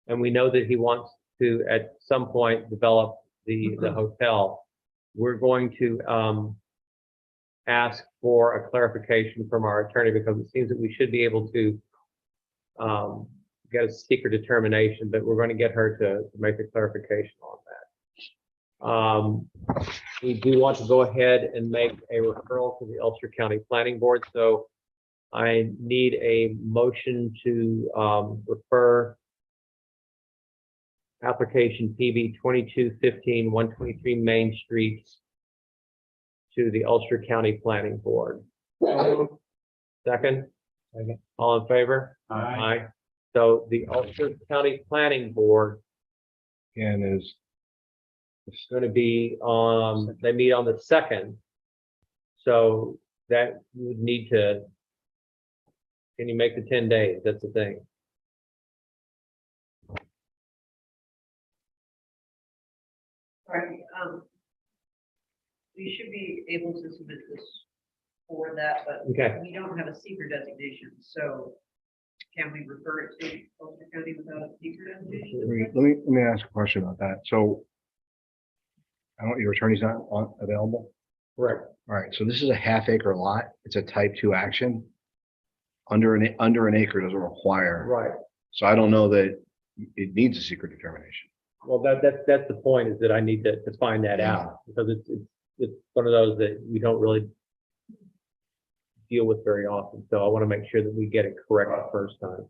and we know that he wants to at some point develop the hotel. We're going to ask for a clarification from our attorney, because it seems that we should be able to get a secret determination, but we're going to get her to make a clarification on that. We do want to go ahead and make a referral to the Ulster County Planning Board, so I need a motion to refer application PB 2215 123 Main Street to the Ulster County Planning Board. Second? All in favor? Aye. So the Ulster County Planning Board And is, is going to be they meet on the 2nd. So that you would need to, can you make the 10 days? That's the thing. Right, we should be able to submit this for that, but Okay. we don't have a seeker designation, so can we refer it to Ulster County without a seeker designation? let me ask a question about that. So I don't, your attorney's not available? Correct. All right, so this is a half-acre lot. It's a type 2 action. Under an acre doesn't require. Right. So I don't know that it needs a secret determination. Well, that's the point, is that I need to find that out, because it's one of those that we don't really deal with very often. So I want to make sure that we get it correct the first time.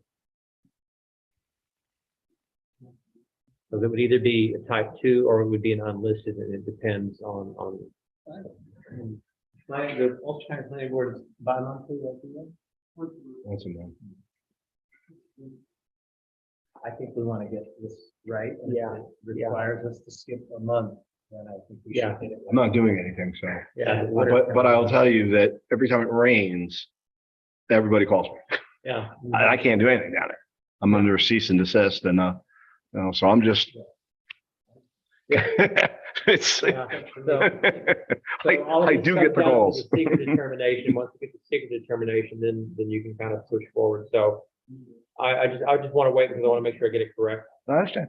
So it would either be a type 2 or it would be an unlisted, and it depends on. The Ulster County Planning Board is bi-monthly, Once a month. I think we want to get this right. And Yeah, if it requires us to skip a month, then I think we Yeah. should get it. I'm not doing anything, so. Yeah. But I'll tell you that every time it rains, everybody calls me. Yeah. I can't do anything down there. I'm under cease and desist, and so I'm just. It's. Yeah. So all of I this do comes get the down to calls. the secret determination. Once we get the secret determination, then you can kind of push forward. So I just want to wait, because I want to make sure I get it correct. I understand.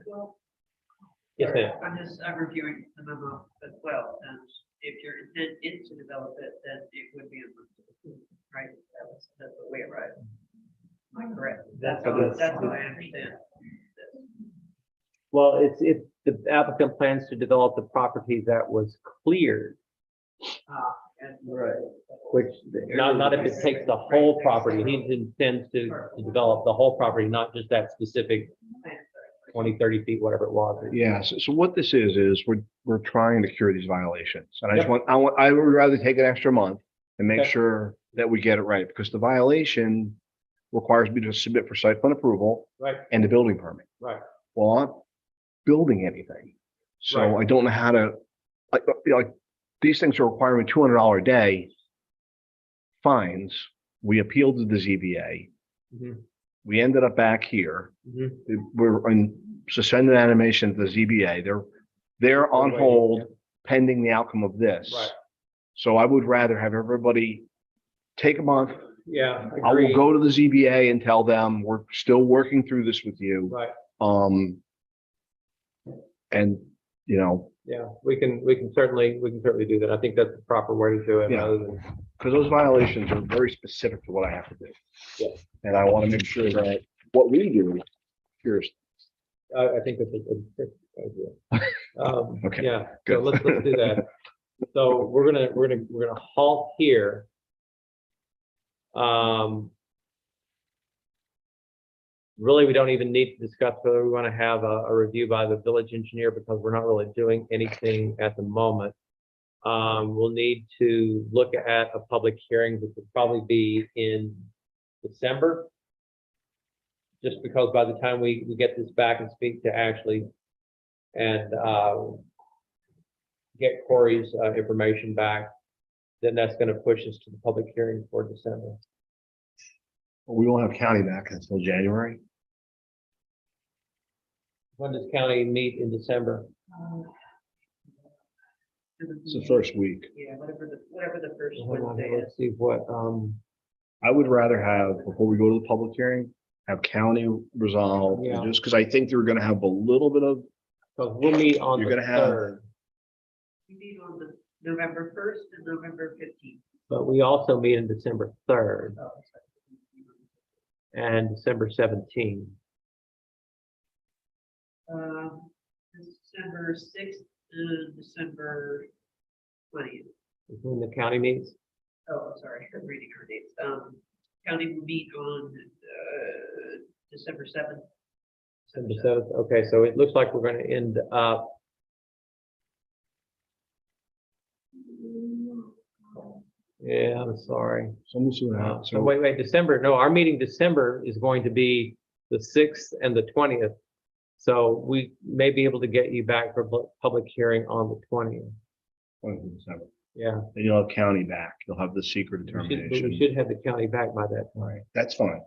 Yes, ma'am. I'm reviewing the memo as well, and if your intent is to develop it, then it would be unlisted, right? That's the way it arrived. Am I correct? That's how I understand. Well, it's the applicant plans to develop the property that was cleared. Right. Which, not if it takes the whole property, he intends to develop the whole property, not just that specific 20, 30 feet, whatever it was. Yeah, so what this is we're trying to cure these violations. And I just Yep. I would rather take an extra month and make Okay. sure that we get it right, because the violation requires me to submit for site plan approval Right, and a building permit. right. Well, I'm not building anything. So Right. I don't know how to, like, these things are requiring $200 a day fines. We appealed to the ZBA. Mhm, We ended up back here. mhm. We're in suspended animation at the ZBA. They're on Waiting, hold pending the outcome of this. Right. So I would rather have everybody take a month. Yeah. I will agreed. go to the ZBA and tell them, we're still working through this with you. Right, And, you know, yeah, we can certainly do that. I think that's the proper way to do it, Yeah. rather than, because those violations are very specific to what I have to do. Yeah. And I want to make sure that what we do cures. I think that's a good idea. Okay, Yeah, so good. let's do that. So we're gonna halt here. Really, we don't even need to discuss whether we want to have a review by the village engineer, because we're not really doing anything at the moment. We'll need to look at a public hearing, which would probably be in December. Just because by the time we get this back and speak to Ashley and get Corey's information back, then that's going to push us to the public hearing for December. We won't have county back until January. When does county meet in December? It's the first week. Yeah, whatever the first Hold on, Wednesday is. let's see what, I would rather have, before we go to the public hearing, have county resolve, Yeah. just because I think they're gonna have a little bit of, because we'll meet on You're the gonna have- 3rd, We meet on the November 1st and November 15th. but we also meet on December 3rd and December 17th. December 6th and December 20th. When the county meets. Oh, I'm sorry, I'm reading our dates. County will meet on December 7th. December 7th. Okay, so it looks like we're going to end up. Yeah, I'm sorry. so let me see what happens. So wait, December, no, our meeting December is going to be the 6th and the 20th. So we may be able to get you back for public hearing on the 20th. Yeah, And you'll have county back. You'll have the secret we determination. should have the county back by that time. Right, that's fine.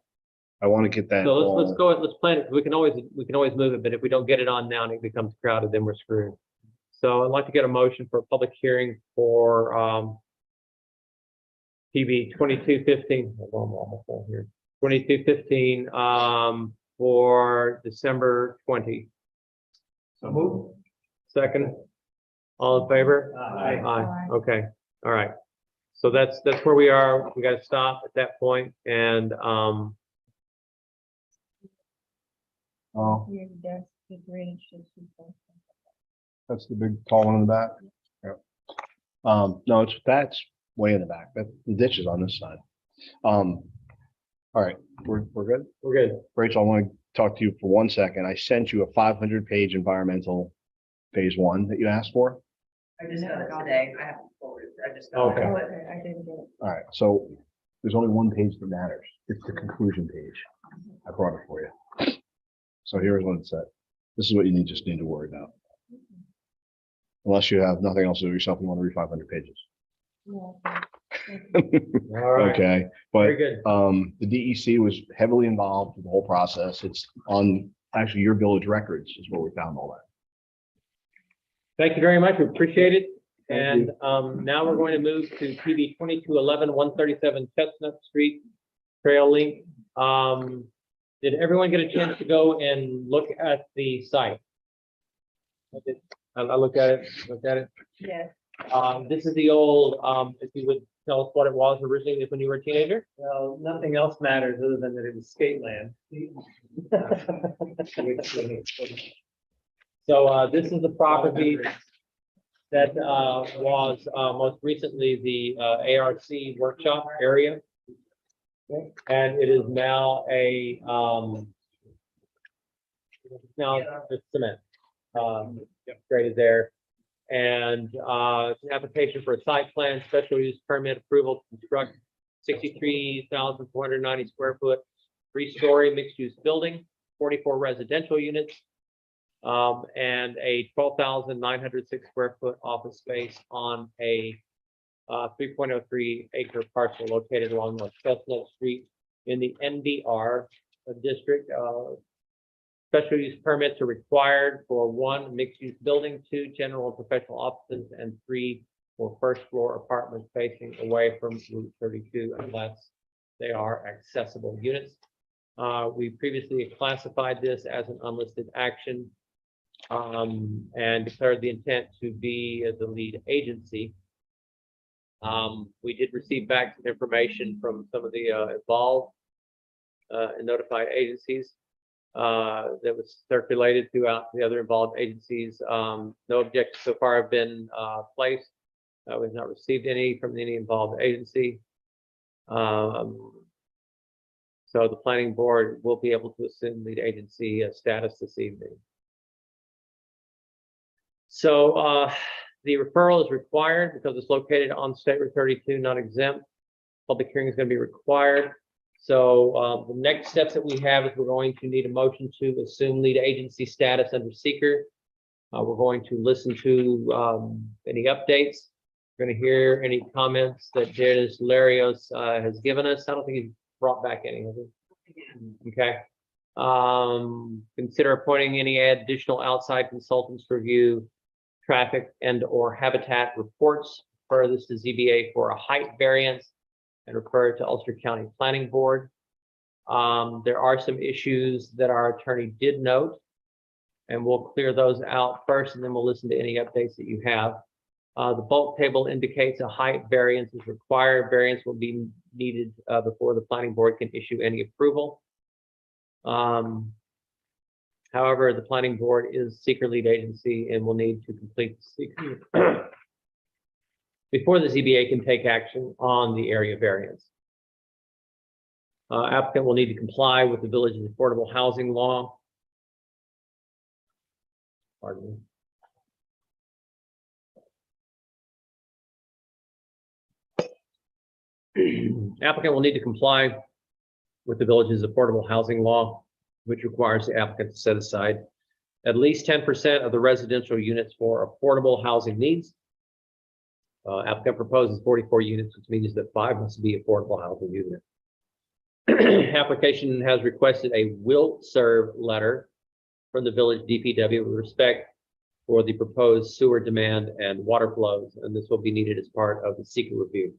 I want to get that. So all- let's go, let's plan it. We can always move it, but if we don't get it on now and it becomes crowded, then we're screwed. So I'd like to get a motion for a public hearing for, PB 2215, hold on, I'm almost done here. 2215, for December 20. So move. Second, all in favor? Aye. Aye, okay, all right. So that's where we are. We got to stop at that point and, Oh, that's the big tall one in the back. Yeah. No, that's way in the back. That the ditch is on this side. All right, we're good. we're good. Rachel, I want to talk to you for 1 second. I sent you a 500-page environmental phase 1 that you asked for. I just got it today. I haven't forwarded. I just got it. Okay. but I didn't get it. All right, so there's only one page that matters. It's the conclusion page. I brought it for you. So here's what it said. This is what you just need to worry about. Unless you have nothing else to do yourself, you want to read 500 pages. All right, Okay, very but good. the DEC was heavily involved with the whole process. It's on actually your village records is where we found all that. Thank you very much. We appreciate it. Thank And now we're going to move to PB 2211, 137 Chestnut Street Trail Link. Did everyone get a chance to go and look at the site? I did. I looked at it. Yes. This is the old, if you would tell us what it was originally when you were a teenager? Well, nothing else matters other than that it was skate land. So, this is the property. That was most recently the ARC workshop area. And it is now now the cement. Graded there. And it's an application for a site plan, special use permit approval to construct 63,490 square foot, 3-story mixed-use building, 44 residential units, and a 12,906 square foot office space on a 3.03 acre parcel located along North Chestnut Street in the NDR district. Special use permits are required for 1 mixed-use building, 2 general and professional offices, and 3 for first-floor apartments facing away from Route 32 unless they are accessible units. We previously classified this as an unlisted action and declared the intent to be the lead agency. We did receive back some information from some of the involved and notified agencies that was circulated throughout the other involved agencies. No objections so far have been placed. We've not received any from any involved agency. So the planning board will be able to assume lead agency status this evening. So the referral is required because it's located on State Route 32, not exempt. Public hearing is going to be required. So the next steps that we have is we're going to need a motion to assume lead agency status under seeker. We're going to listen to any updates. We're going to hear any comments that Dennis Larios has given us. I don't think he's brought back any of it. Okay. Consider appointing any additional outside consultants to review traffic and or habitat reports. Refer this to ZBA for a height variance and refer to Ulster County Planning Board. There are some issues that our attorney did note, and we'll clear those out first, and then we'll listen to any updates that you have. The bulk table indicates a height variance is required. Variance will be needed before the planning board can issue any approval. However, the planning board is seeker lead agency and will need to complete the seeker before the ZBA can take action on the area variance. Applicant will need to comply with the village's affordable housing law. Pardon me. Applicant will need to comply with the village's affordable housing law, which requires the applicant to set aside at least 10% of the residential units for affordable housing needs. Applicant proposes 44 units, which means that 5 must be affordable housing units. Application has requested a will serve letter from the village DPW with respect for the proposed sewer demand and water flows, and this will be needed as part of the seeker review.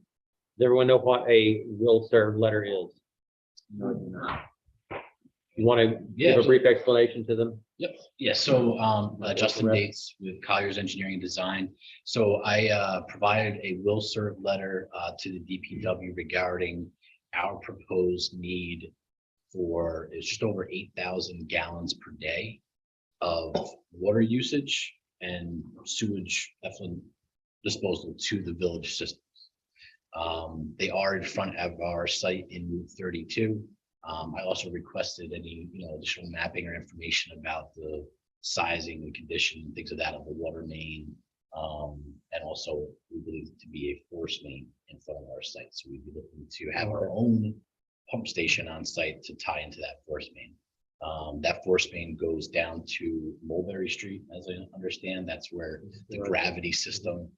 Does everyone know what a will serve letter is? No, I do not. You want to give a brief explanation to them? Yep. Yeah. So Justin Bates with Collier's Engineering and Design. So I provided a will serve letter to the DPW regarding our proposed need for it's just over 8,000 gallons per day of water usage and sewage effluent disposal to the village systems. They are in front of our site in Route 32. I also requested any, additional mapping or information about the sizing and condition and things of that of the water main. And also we believe it to be a force main in front of our site. So we'd be looking to have our own pump station on site to tie into that force main. That force main goes down to Mulberry Street, as I understand. That's where the gravity system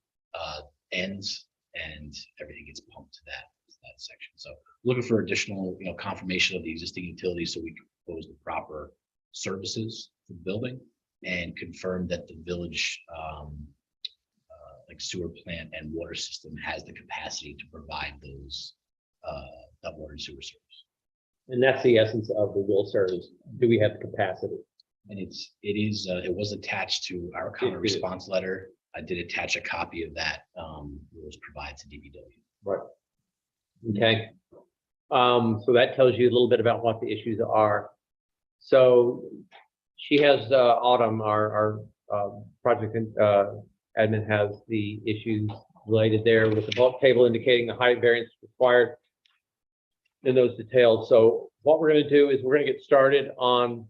ends and everything gets pumped to that section. So looking for additional, confirmation of the existing utilities so we can propose the proper services for the building and confirm that the village like sewer plant and water system has the capacity to provide those that water and sewer service. And that's the essence of the will service. Do we have the capacity? And it was attached to our counter response letter. I did attach a copy of that. It was provided to DPW. Right. Okay. So that tells you a little bit about what the issues are. So she has Autumn, our project admin has the issues related there with the bulk table indicating the height variance required in those details. So what we're going to do is we're going to get started on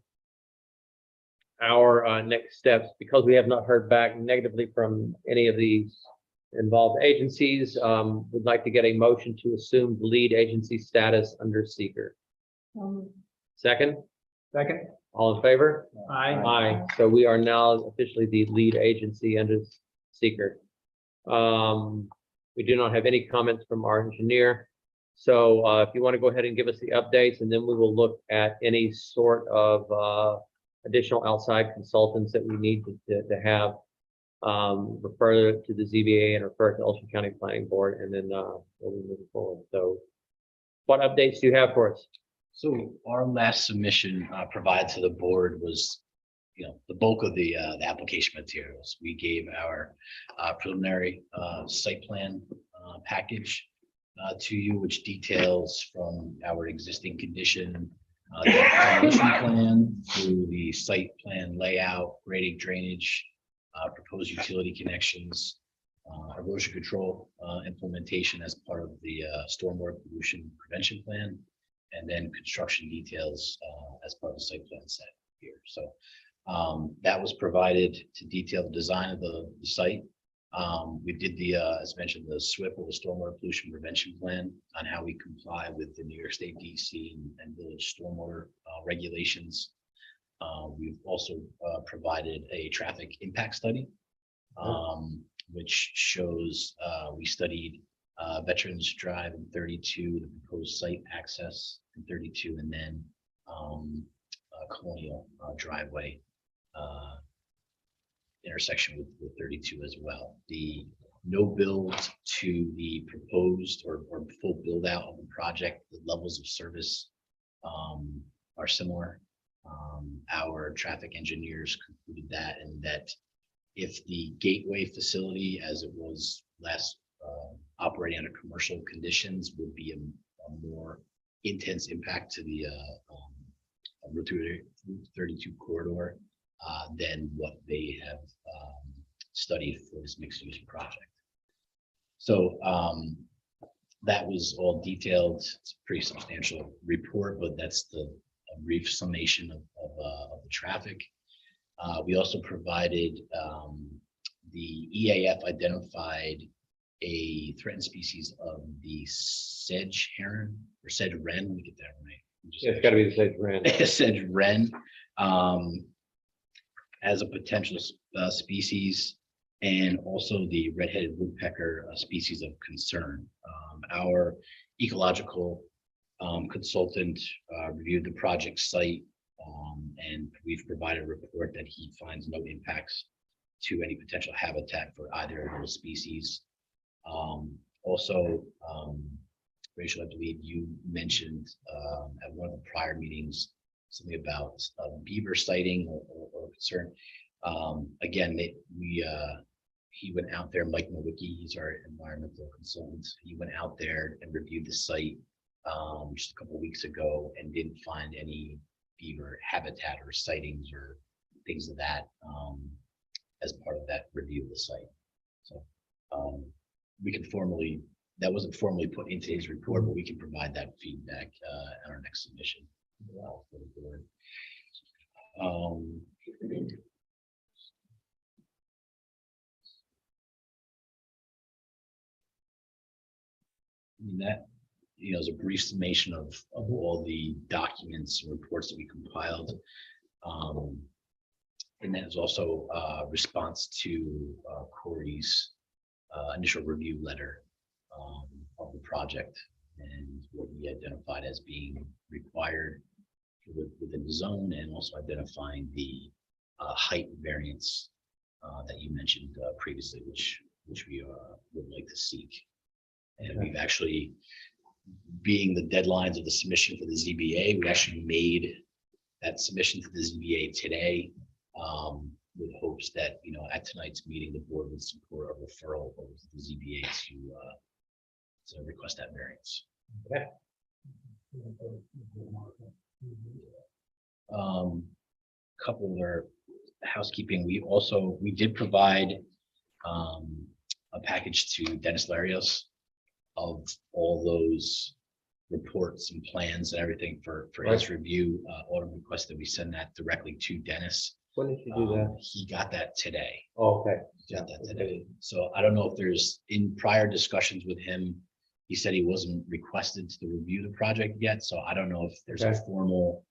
our next steps because we have not heard back negatively from any of these involved agencies. Would like to get a motion to assume the lead agency status under seeker. Second, Second. all in favor? Aye. Aye. So we are now officially the lead agency under seeker. We do not have any comments from our engineer. So if you want to go ahead and give us the updates, and then we will look at any sort of additional outside consultants that we need to have. Refer it to the ZBA and refer it to Ulster County Planning Board, and then we'll be moving forward. So what updates do you have for us? So our last submission provided to the board was, the bulk of the application materials. We gave our preliminary site plan package to you, which details from our existing condition the foundation plan through the site plan layout, grading, drainage, proposed utility connections, erosion control implementation as part of the stormwater pollution prevention plan, and then construction details as part of the site plan set here. So that was provided to detail the design of the site. We did as mentioned, the SWIP, or the stormwater pollution prevention plan, on how we comply with the New York State DC and village stormwater regulations. We've also provided a traffic impact study, which shows we studied Veterans Drive in 32, the proposed site access in 32, and then Colonial driveway intersection with 32 as well. The no build to the proposed or full build out of the project, the levels of service are similar. Our traffic engineers concluded that, and that if the gateway facility, as it was last operating under commercial conditions, would be a more intense impact to the Route 32 corridor than what they have studied for this mixed use project. So that was all detailed. It's a pretty substantial report, but that's a brief summation of the traffic. We also provided the EAF identified a threatened species of the sedge heron or sedge wren. Let me get that right. Yeah, it's got to be the sedge wren. Sedge wren as a potential species, and also the red-headed woodpecker species of concern. Our ecological consultant reviewed the project site, and we've provided a report that he finds no impacts to any potential habitat for either of those species. Also, Rachel, I believe you mentioned at one of the prior meetings something about beaver sighting or concern. Again, he went out there, Mike Nowicki, he's our environmental consultant. He went out there and reviewed the site just a couple of weeks ago and didn't find any beaver habitat or sightings or things of that as part of that review of the site. So we can formally, that wasn't formally put into his report, but we can provide that feedback at our next submission for the board. That, is a brief summation of all the documents and reports that we compiled. And then there's also a response to Corey's initial review letter of the project and what we identified as being required within the zone, and also identifying the height variance that you mentioned previously, which we would like to seek. And we've actually, being the deadlines of the submission for the ZBA, we actually made that submission to the ZBA today with hopes that, at tonight's meeting, the board would support a referral over to the ZBA to request that variance. Okay. Couple of our housekeeping, we did provide a package to Dennis Larios of all those reports and plans and everything for his review. Autumn requested we send that directly to Dennis. When did you do that? He got that today. Oh, okay. Got that today. So I don't know if there's, in prior discussions with him, he said he wasn't requested to review the project yet, so I don't know if there's a Okay. formal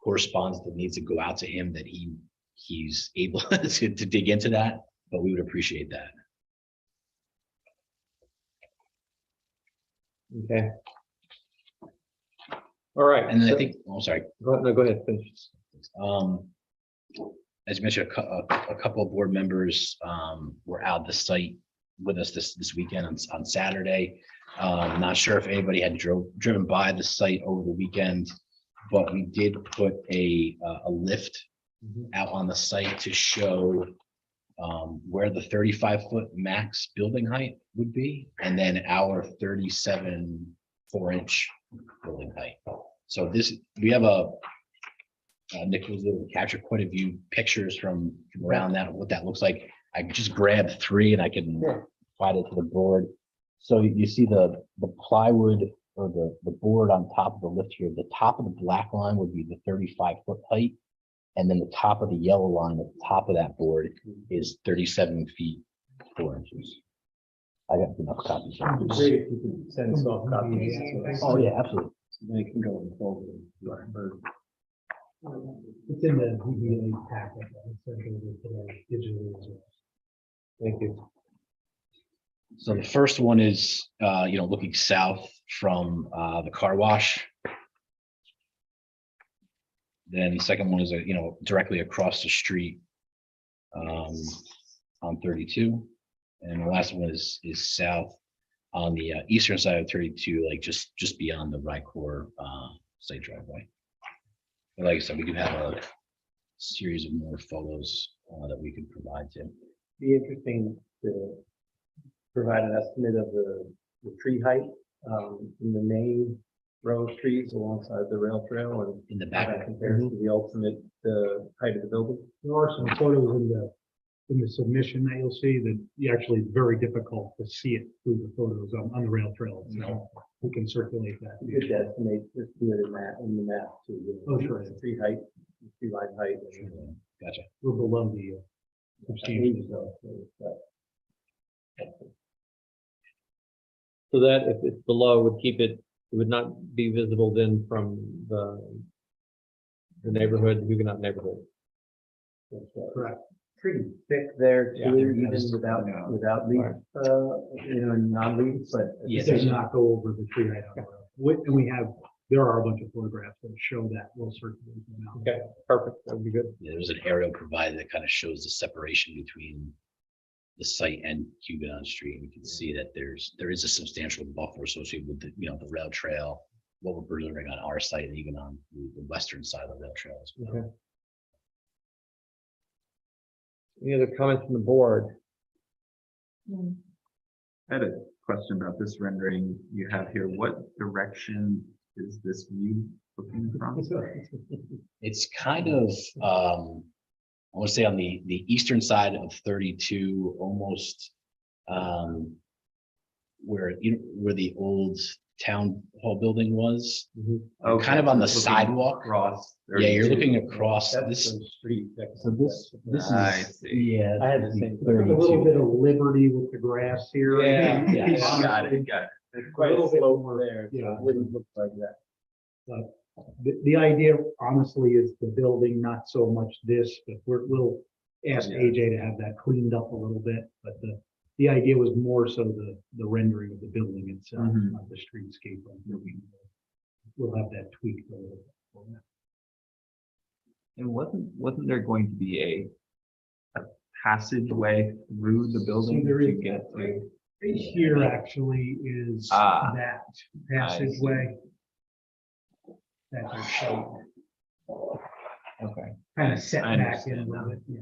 correspondence that needs to go out to him that he's able to dig into that, but we would appreciate that. Okay. All right. And then I so- think, oh, sorry. No, go ahead, finish. As you mentioned, a couple of board members were out the site with us this weekend on Saturday. Not sure if anybody had driven by the site over the weekend, but we did put a lift out on the site to show where the 35-foot max building height would be, and then our 37 4-inch building height. So we have Nick was able to capture quite a few pictures from around that, what that looks like. I just grabbed 3 and I can provide it to the board. So you see the plywood or the board on top of the lift here. The top of the black line would be the 35-foot height. And then the top of the yellow line at the top of that board is 37 feet 4 inches. I got enough copies. Great if you could send us off copies. Oh, yeah, absolutely. Then it can go in forward. It's in the DBA packet. I sent over today digitally as well. Thank you. So the first one is, looking south from the car wash. Then the second one is, directly across the street on 32. And the last one is south on the eastern side of 32, like just beyond the Rycor site driveway. But like I said, we could have a series of more photos that we could provide to. Be interesting to provide an estimate of the tree height in the main row of trees alongside the rail trail and In the how back. that compares to the ultimate height of the building. There are some photos in the submission that you'll see that actually very difficult to see it through the photos on the rail trail. So we can circulate that. You could estimate, just do it in the map too. Oh, sure. The tree height, tree line height. Gotcha. We're below the substantial. So that if it's below would keep it, it would not be visible then from the neighborhood, Huguenot neighborhood. Correct. Pretty thick there Yeah. too, even without leaf, non-leaf, but. Yeah, It does not go over the tree height on the road. And there are a bunch of photographs that show that. We'll circulate them out. Okay, perfect. That would be good. Yeah, there's an aerial provided that kind of shows the separation between the site and Huguenot Street. We can see that there is a substantial buffer associated with the rail trail, what we're preserving on our site and even on the western side of the rail trail as well. Okay. Any other comments from the board? I had a question about this rendering you have here. What direction is this view looking from? It's kind of, I want to say on the eastern side of 32, almost where the old town hall building was, kind of on the sidewalk. Across. Yeah, you're looking across this. Street. So this I is, see. yeah. I had the same. A little bit of liberty with the grass here. Yeah, yeah. Got it. There's quite a little bit slope more, there, so yeah. it wouldn't look like that. The idea honestly is the building, not so much this, but we'll ask Yeah. AJ to have that cleaned up a little bit, but the idea was more so the rendering of the building itself, Mhm. not the streetscape. We'll have that tweaked a little bit. for that. And wasn't there going to be a passageway through the building there to is. get to? Here actually is Ah, that passageway. That are shown, Okay. kind of set I back in a understand little now. bit, yeah.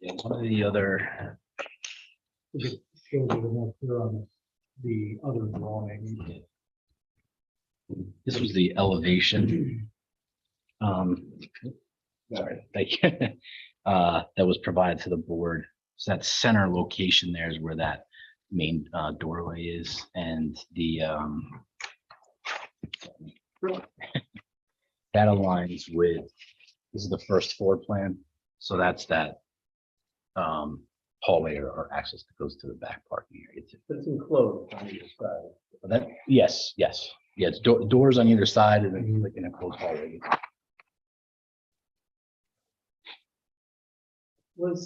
Yeah, one of the other, We could show you the more clear on the other drawing. this was the elevation. Sorry, thank you. that was provided to the board. So that center location there is where that main doorway is, and the that aligns with, this is the first floor plan, so that's that hallway or access that goes to the back parking area too. It's enclosed on either side. But that, yes, yeah, it's doors on either side and then like in a closed hallway. Is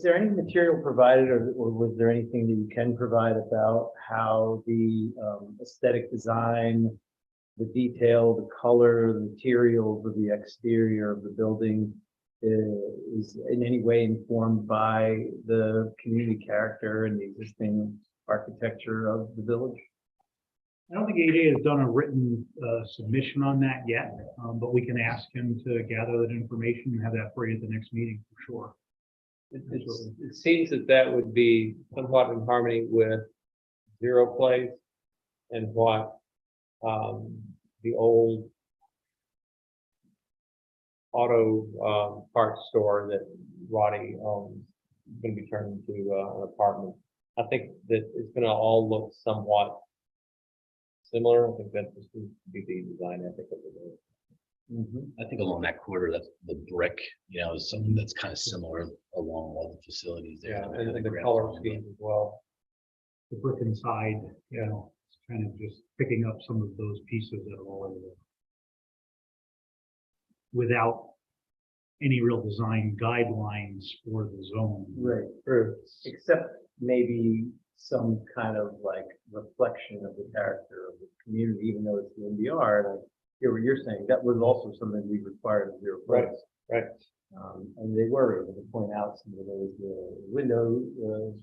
there any material provided or was there anything that you can provide about how the aesthetic design, the detail, the color, the materials of the exterior of the building is in any way informed by the community character and the existing architecture of the village? I don't think AJ has done a written submission on that yet, but we can ask him to gather that information and have that for you at the next meeting for sure. It seems that that would be somewhat in harmony with Zero Place and what the old auto parts store that Roddy owns is going to be turned into an apartment. I think that it's going to all look somewhat similar. I think that this would be the design ethic of the I think along that corridor, that's the brick, is something that's kind of similar along all the facilities there. yeah, and the color scheme as well. The brick inside, it's kind of just picking up some of those pieces that are already there. Without any real design guidelines for the zone. Right, true. Except maybe some kind of like reflection of the character of the community, even though it's the NBR. Like, hear what you're saying, that was also something we required of Zero Place. Right. And they were able to point out some of those windows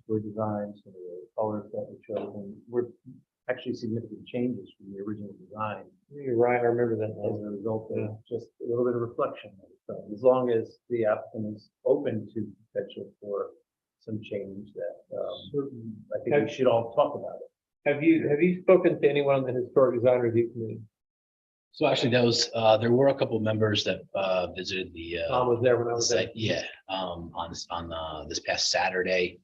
were designed, some of the colors that were chosen were actually significant changes from the original design. You're right, I remember that. As a result of just a little bit of reflection. As long as the applicant is open to potential for some change that, I think we should all talk about it. Have you spoken to anyone on the historic design review committee? So actually, that was there were a couple members that visited the Tom was there when I was there. site. Yeah, on this past Saturday.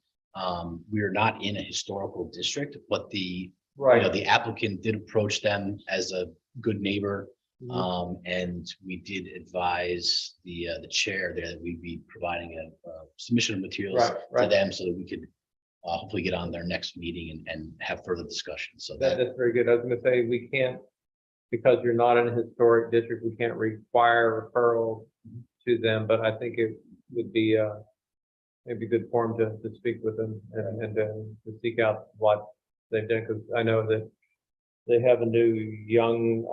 We are not in a historical district, but the applicant did approach them as a good neighbor. And we did advise the chair there that we'd be providing a submission of materials to them so that we could hopefully get on their next meeting and have further discussion. So That's very good. I was gonna say, we can't, because you're not in a historic district, we can't require referral to them, but I think it would be maybe a good form to speak with them and to seek out what they've done, because I know that they have a new young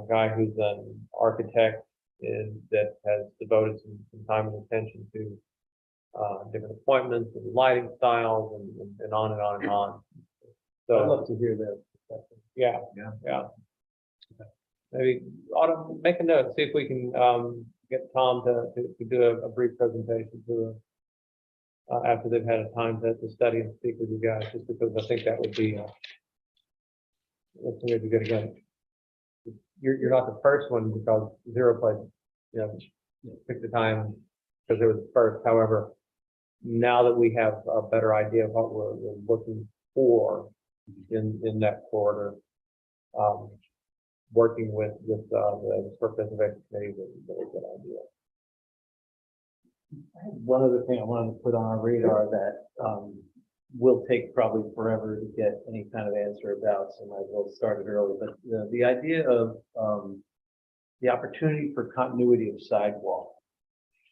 guy who's an architect that has devoted some time and attention to different appointments and lighting styles and on and on and on. So I'd love to hear their perspective. yeah. Maybe ought to make a note, see if we can get Tom to do a brief presentation to after they've had a time to study and speak with you guys, just because I think that would be that's going to be good again. You're not the first one, because Zero Place, pick the time because it was the first. However, now that we have a better idea of what we're looking for in that corridor, working with the historic preservation committee is a really good idea. One other thing I wanted to put on our radar that will take probably forever to get any kind of answer about, so might as well start it early, but the idea of the opportunity for continuity of sidewalk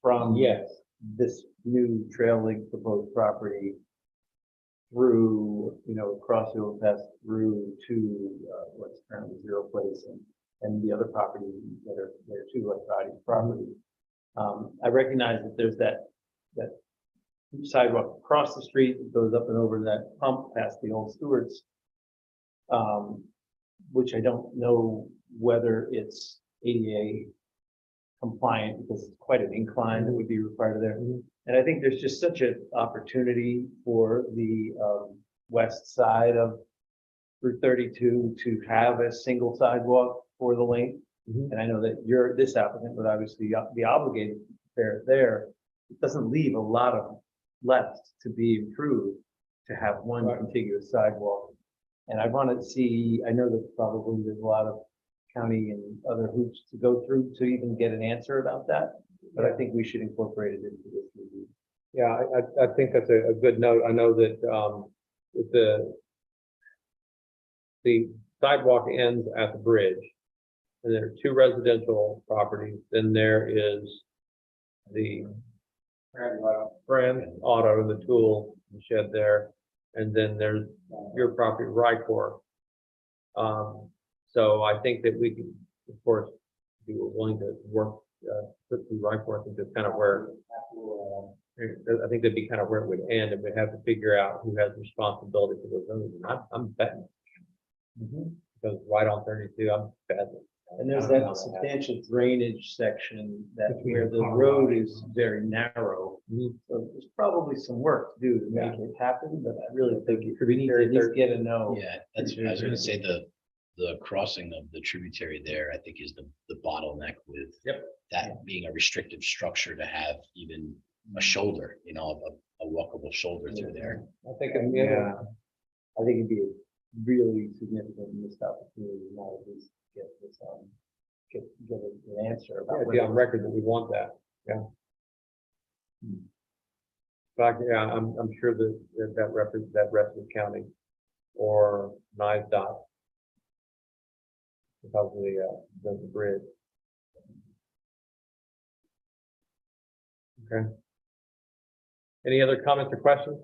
from this new trail link proposed property through, across the overpass through to what's currently Zero Place and the other property that are there too, like Roddy's property. I recognize that there's that sidewalk across the street that goes up and over that pump past the old Stewart's, which I don't know whether it's ADA compliant because it's quite an incline that would be required there. And I think there's just such an opportunity for the west side of Route 32 to have a single sidewalk for the link. And I know that this applicant would obviously be obligated there, it doesn't leave a lot of left to be improved to have one contiguous sidewalk. And I want to see, I know that probably there's a lot of county and other hoops to go through to even get an answer about that, but I think we should incorporate it into this review. Yeah, I think that's a good note. I know that, with the sidewalk ends at the bridge. And there are two residential properties, then there is the Brand Auto, the tool shed there, and then there's your property, Rycor. So I think that we can, of course, be willing to work, put through Rycor. I think that's kind of where, I think that'd be kind of where it would end, and we'd have to figure out who has responsibility for those others. And I'm betting. Because right on 32, I'm betting. And there's that substantial drainage section that where the road is very narrow. So there's probably some work to do to make it happen, but I really think we need to at least get to know. Yeah, that's, I was gonna say the crossing of the tributary there, I think is the bottleneck with that being a restrictive structure to have even a shoulder, you know, a walkable shoulder through there. I think, I think it'd be a really significant missed opportunity now to get this, get an answer about. it'd be on record that we want that, yeah. In fact, yeah, I'm sure that represents that Redwood County or NISDOT. Because of the bridge. Okay. Any other comments or questions?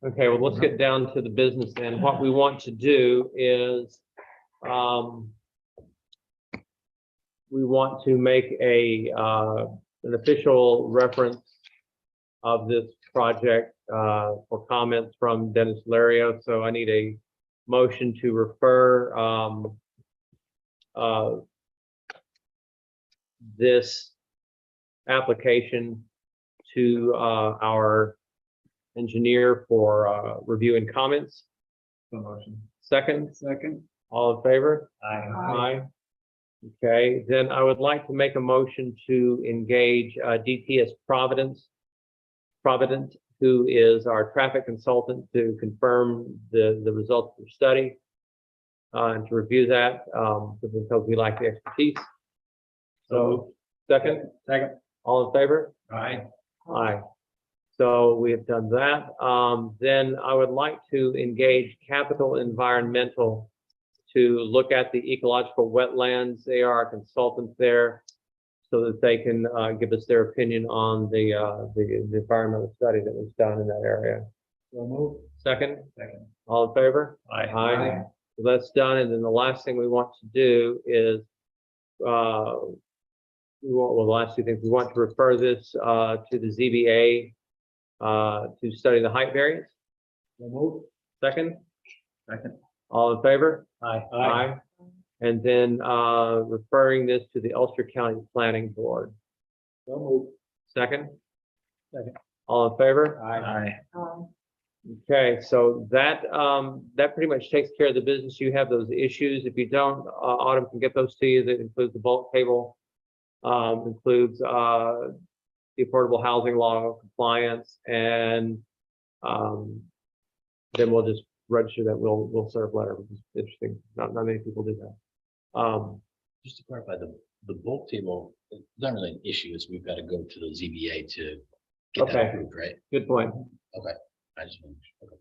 Okay, well, let's get down to the business then. What we want to do is, we want to make an official reference of this project, for comments from Dennis Lario. So I need a motion to refer, this application to, our engineer for, review and comments. Second, all in favor? Aye. Okay, then I would like to make a motion to engage, DTS Provident, who is our traffic consultant, to confirm the results of the study. And to review that, because we like the expertise. So, second, all in favor? Aye. Aye. So we have done that. Then I would like to engage Capital Environmental to look at the ecological wetlands. They are our consultants there, so that they can give us their opinion on the environmental study that was done in that area. So move. Second, all in favor? Aye. So that's done, and then the last thing we want to do is, the last two things, we want to refer this to the ZBA to study the height variance. So move. Second, all in favor? Aye. And then referring this to the Ulster County Planning Board. So move. Second, all in favor? Aye. Okay, so that that pretty much takes care of the business. You have those issues. If you don't, Autumn can get those to you. That includes the bulk table, includes the affordable housing law compliance, and then we'll just register that we'll serve letter, which is interesting. Not many people do that. Just to clarify, the bulk table, it's not really an issue, is we've got to go to the ZBA to get that Okay. approved, right? Good point. Okay. I just want to, okay.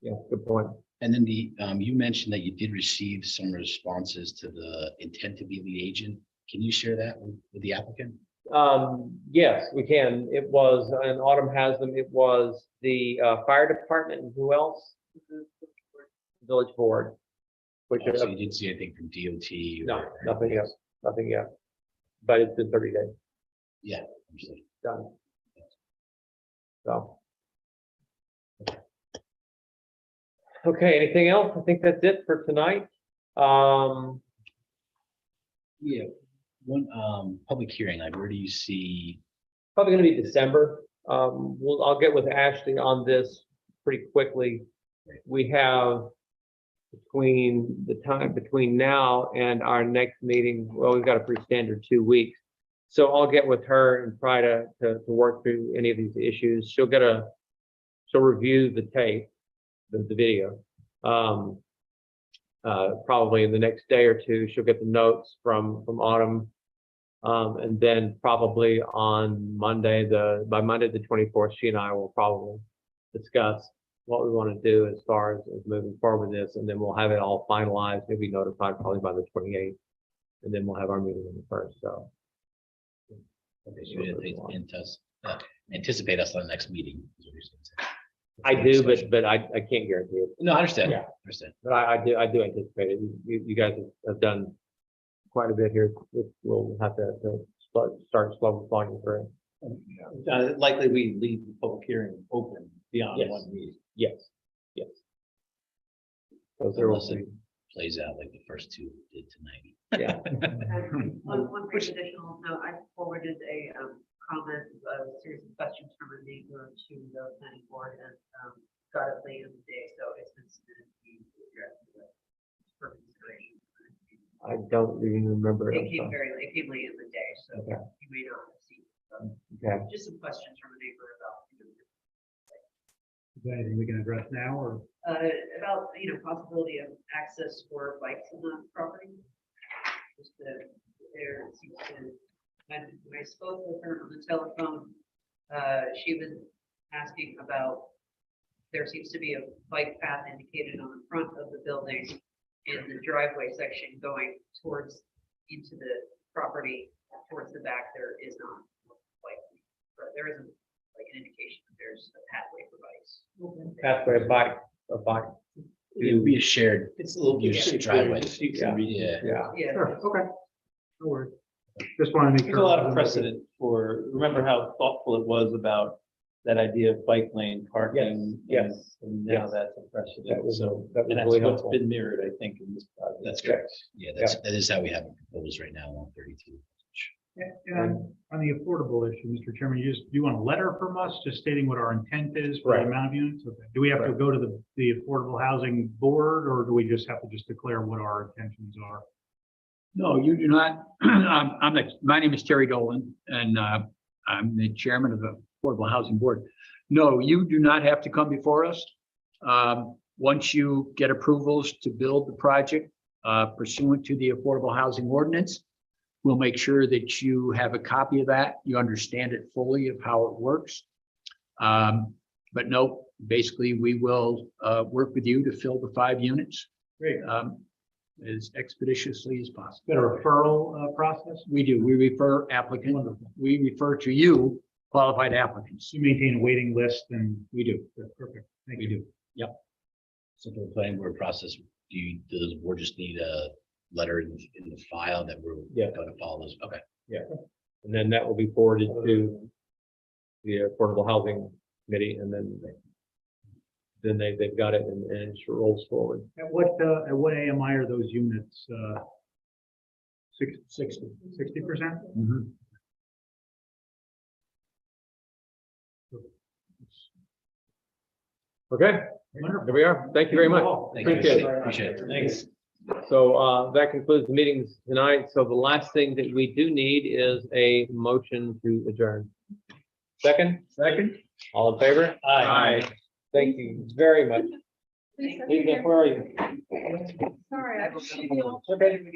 Yeah, good point. And then you mentioned that you did receive some responses to the intent to be lead agent. Can you share that with the applicant? Yes, we can. It was, and Autumn has them. It was the fire department, and who else? Village board. Which Oh, so you didn't see anything from DOT? no, nothing yet, nothing yet. But it's been 30 days. Yeah. Understood. Done. So. Okay, anything else? I think that's it for tonight. Yeah. One public hearing, like where do you see? Probably gonna be December. I'll get with Ashley on this pretty quickly. We have between now and our next meeting, well, we've got a pretty standard 2 weeks. So I'll get with her and try to work through any of these issues. She'll review the tape, the video. Probably in the next day or two, she'll get the notes from Autumn. And then probably on Monday, by Monday, the 24th, she and I will probably discuss what we want to do as far as moving forward with this, and then we'll have it all finalized. We'll be notified probably by the 28th, and then we'll have our meeting on the 1st, so. Anticipate us on the next meeting. is what you're saying. I do, but I can't guarantee it. No, I understand. Yeah. Understand. But I do anticipate it. You guys have done quite a bit here. We'll have to start slowly flowing through. Likely we leave the public hearing open beyond Yes. one meeting. Yes, yes. So there will Unless it be, plays out like the first two did tonight. yeah. One brief additional note, I forwarded a comment, a series of questions from a neighbor to the planning board and got it late in the day, so it's been submitted to be addressed for consideration. I don't even remember. It came late in the day, so Okay. you may not have seen it. but Okay. Just some questions from a neighbor about, Is there anything we can address now or? about, possibility of access for bikes on the property. Just that there seems to, when I spoke with her on the telephone, she was asking about, there seems to be a bike path indicated on the front of the building in the driveway section going into the property, towards the back, there is not like, but there isn't like an indication that there's a pathway for bikes. Pathway, a bike. It would be a shared It's a little bit use shaped driveway. so you can read it. Yeah. Yeah. Yeah. Sure, okay. No worries. Just want to make There's sure. a lot of precedent for, remember how thoughtful it was about that idea of bike lane parking? Yes, And now yes. that's a That precedent, was- so, that was and that's really what's helpful. been mirrored, I think, in this project. That's correct. Yeah, that is how we have it proposed right now, 132. And on the affordable issue, Mr. Chairman, you want a letter from us just stating what our intent is for the Right. amount of units? Okay. Do we have to Right. go to the Affordable Housing Board, or do we just have to just declare what our intentions are? No, you do not. My name is Terry Dolan, and I'm the chairman of the Affordable Housing Board. No, you do not have to come before us. Once you get approvals to build the project pursuant to the Affordable Housing Ordinance, we'll make sure that you have a copy of that. You understand it fully of how it works. But no, basically, we will work with you to fill the 5 units. Great. As expeditiously as possible. Got a referral process? We do. We refer applicants. Wonderful. We refer to you, qualified applicants. You maintain a waiting list and. We do. Perfect. Thank We you. do. Yep. So for the planning board process, does the board just need a letter in the file that we're Yeah. going to follow this? Okay. And then that will be forwarded to the Affordable Housing Committee, and then they've got it and it rolls forward. At what AMI are those units? 60%? Okay, Wonderful. there we are. Thank you very much. Thank you. Appreciate it. Appreciate it. Thanks. So that concludes the meetings tonight. So the last thing that we do need is a motion to adjourn. Second? Second? All in favor? Aye. Thank you very much. Lisa, where are you? Sorry, I Okay.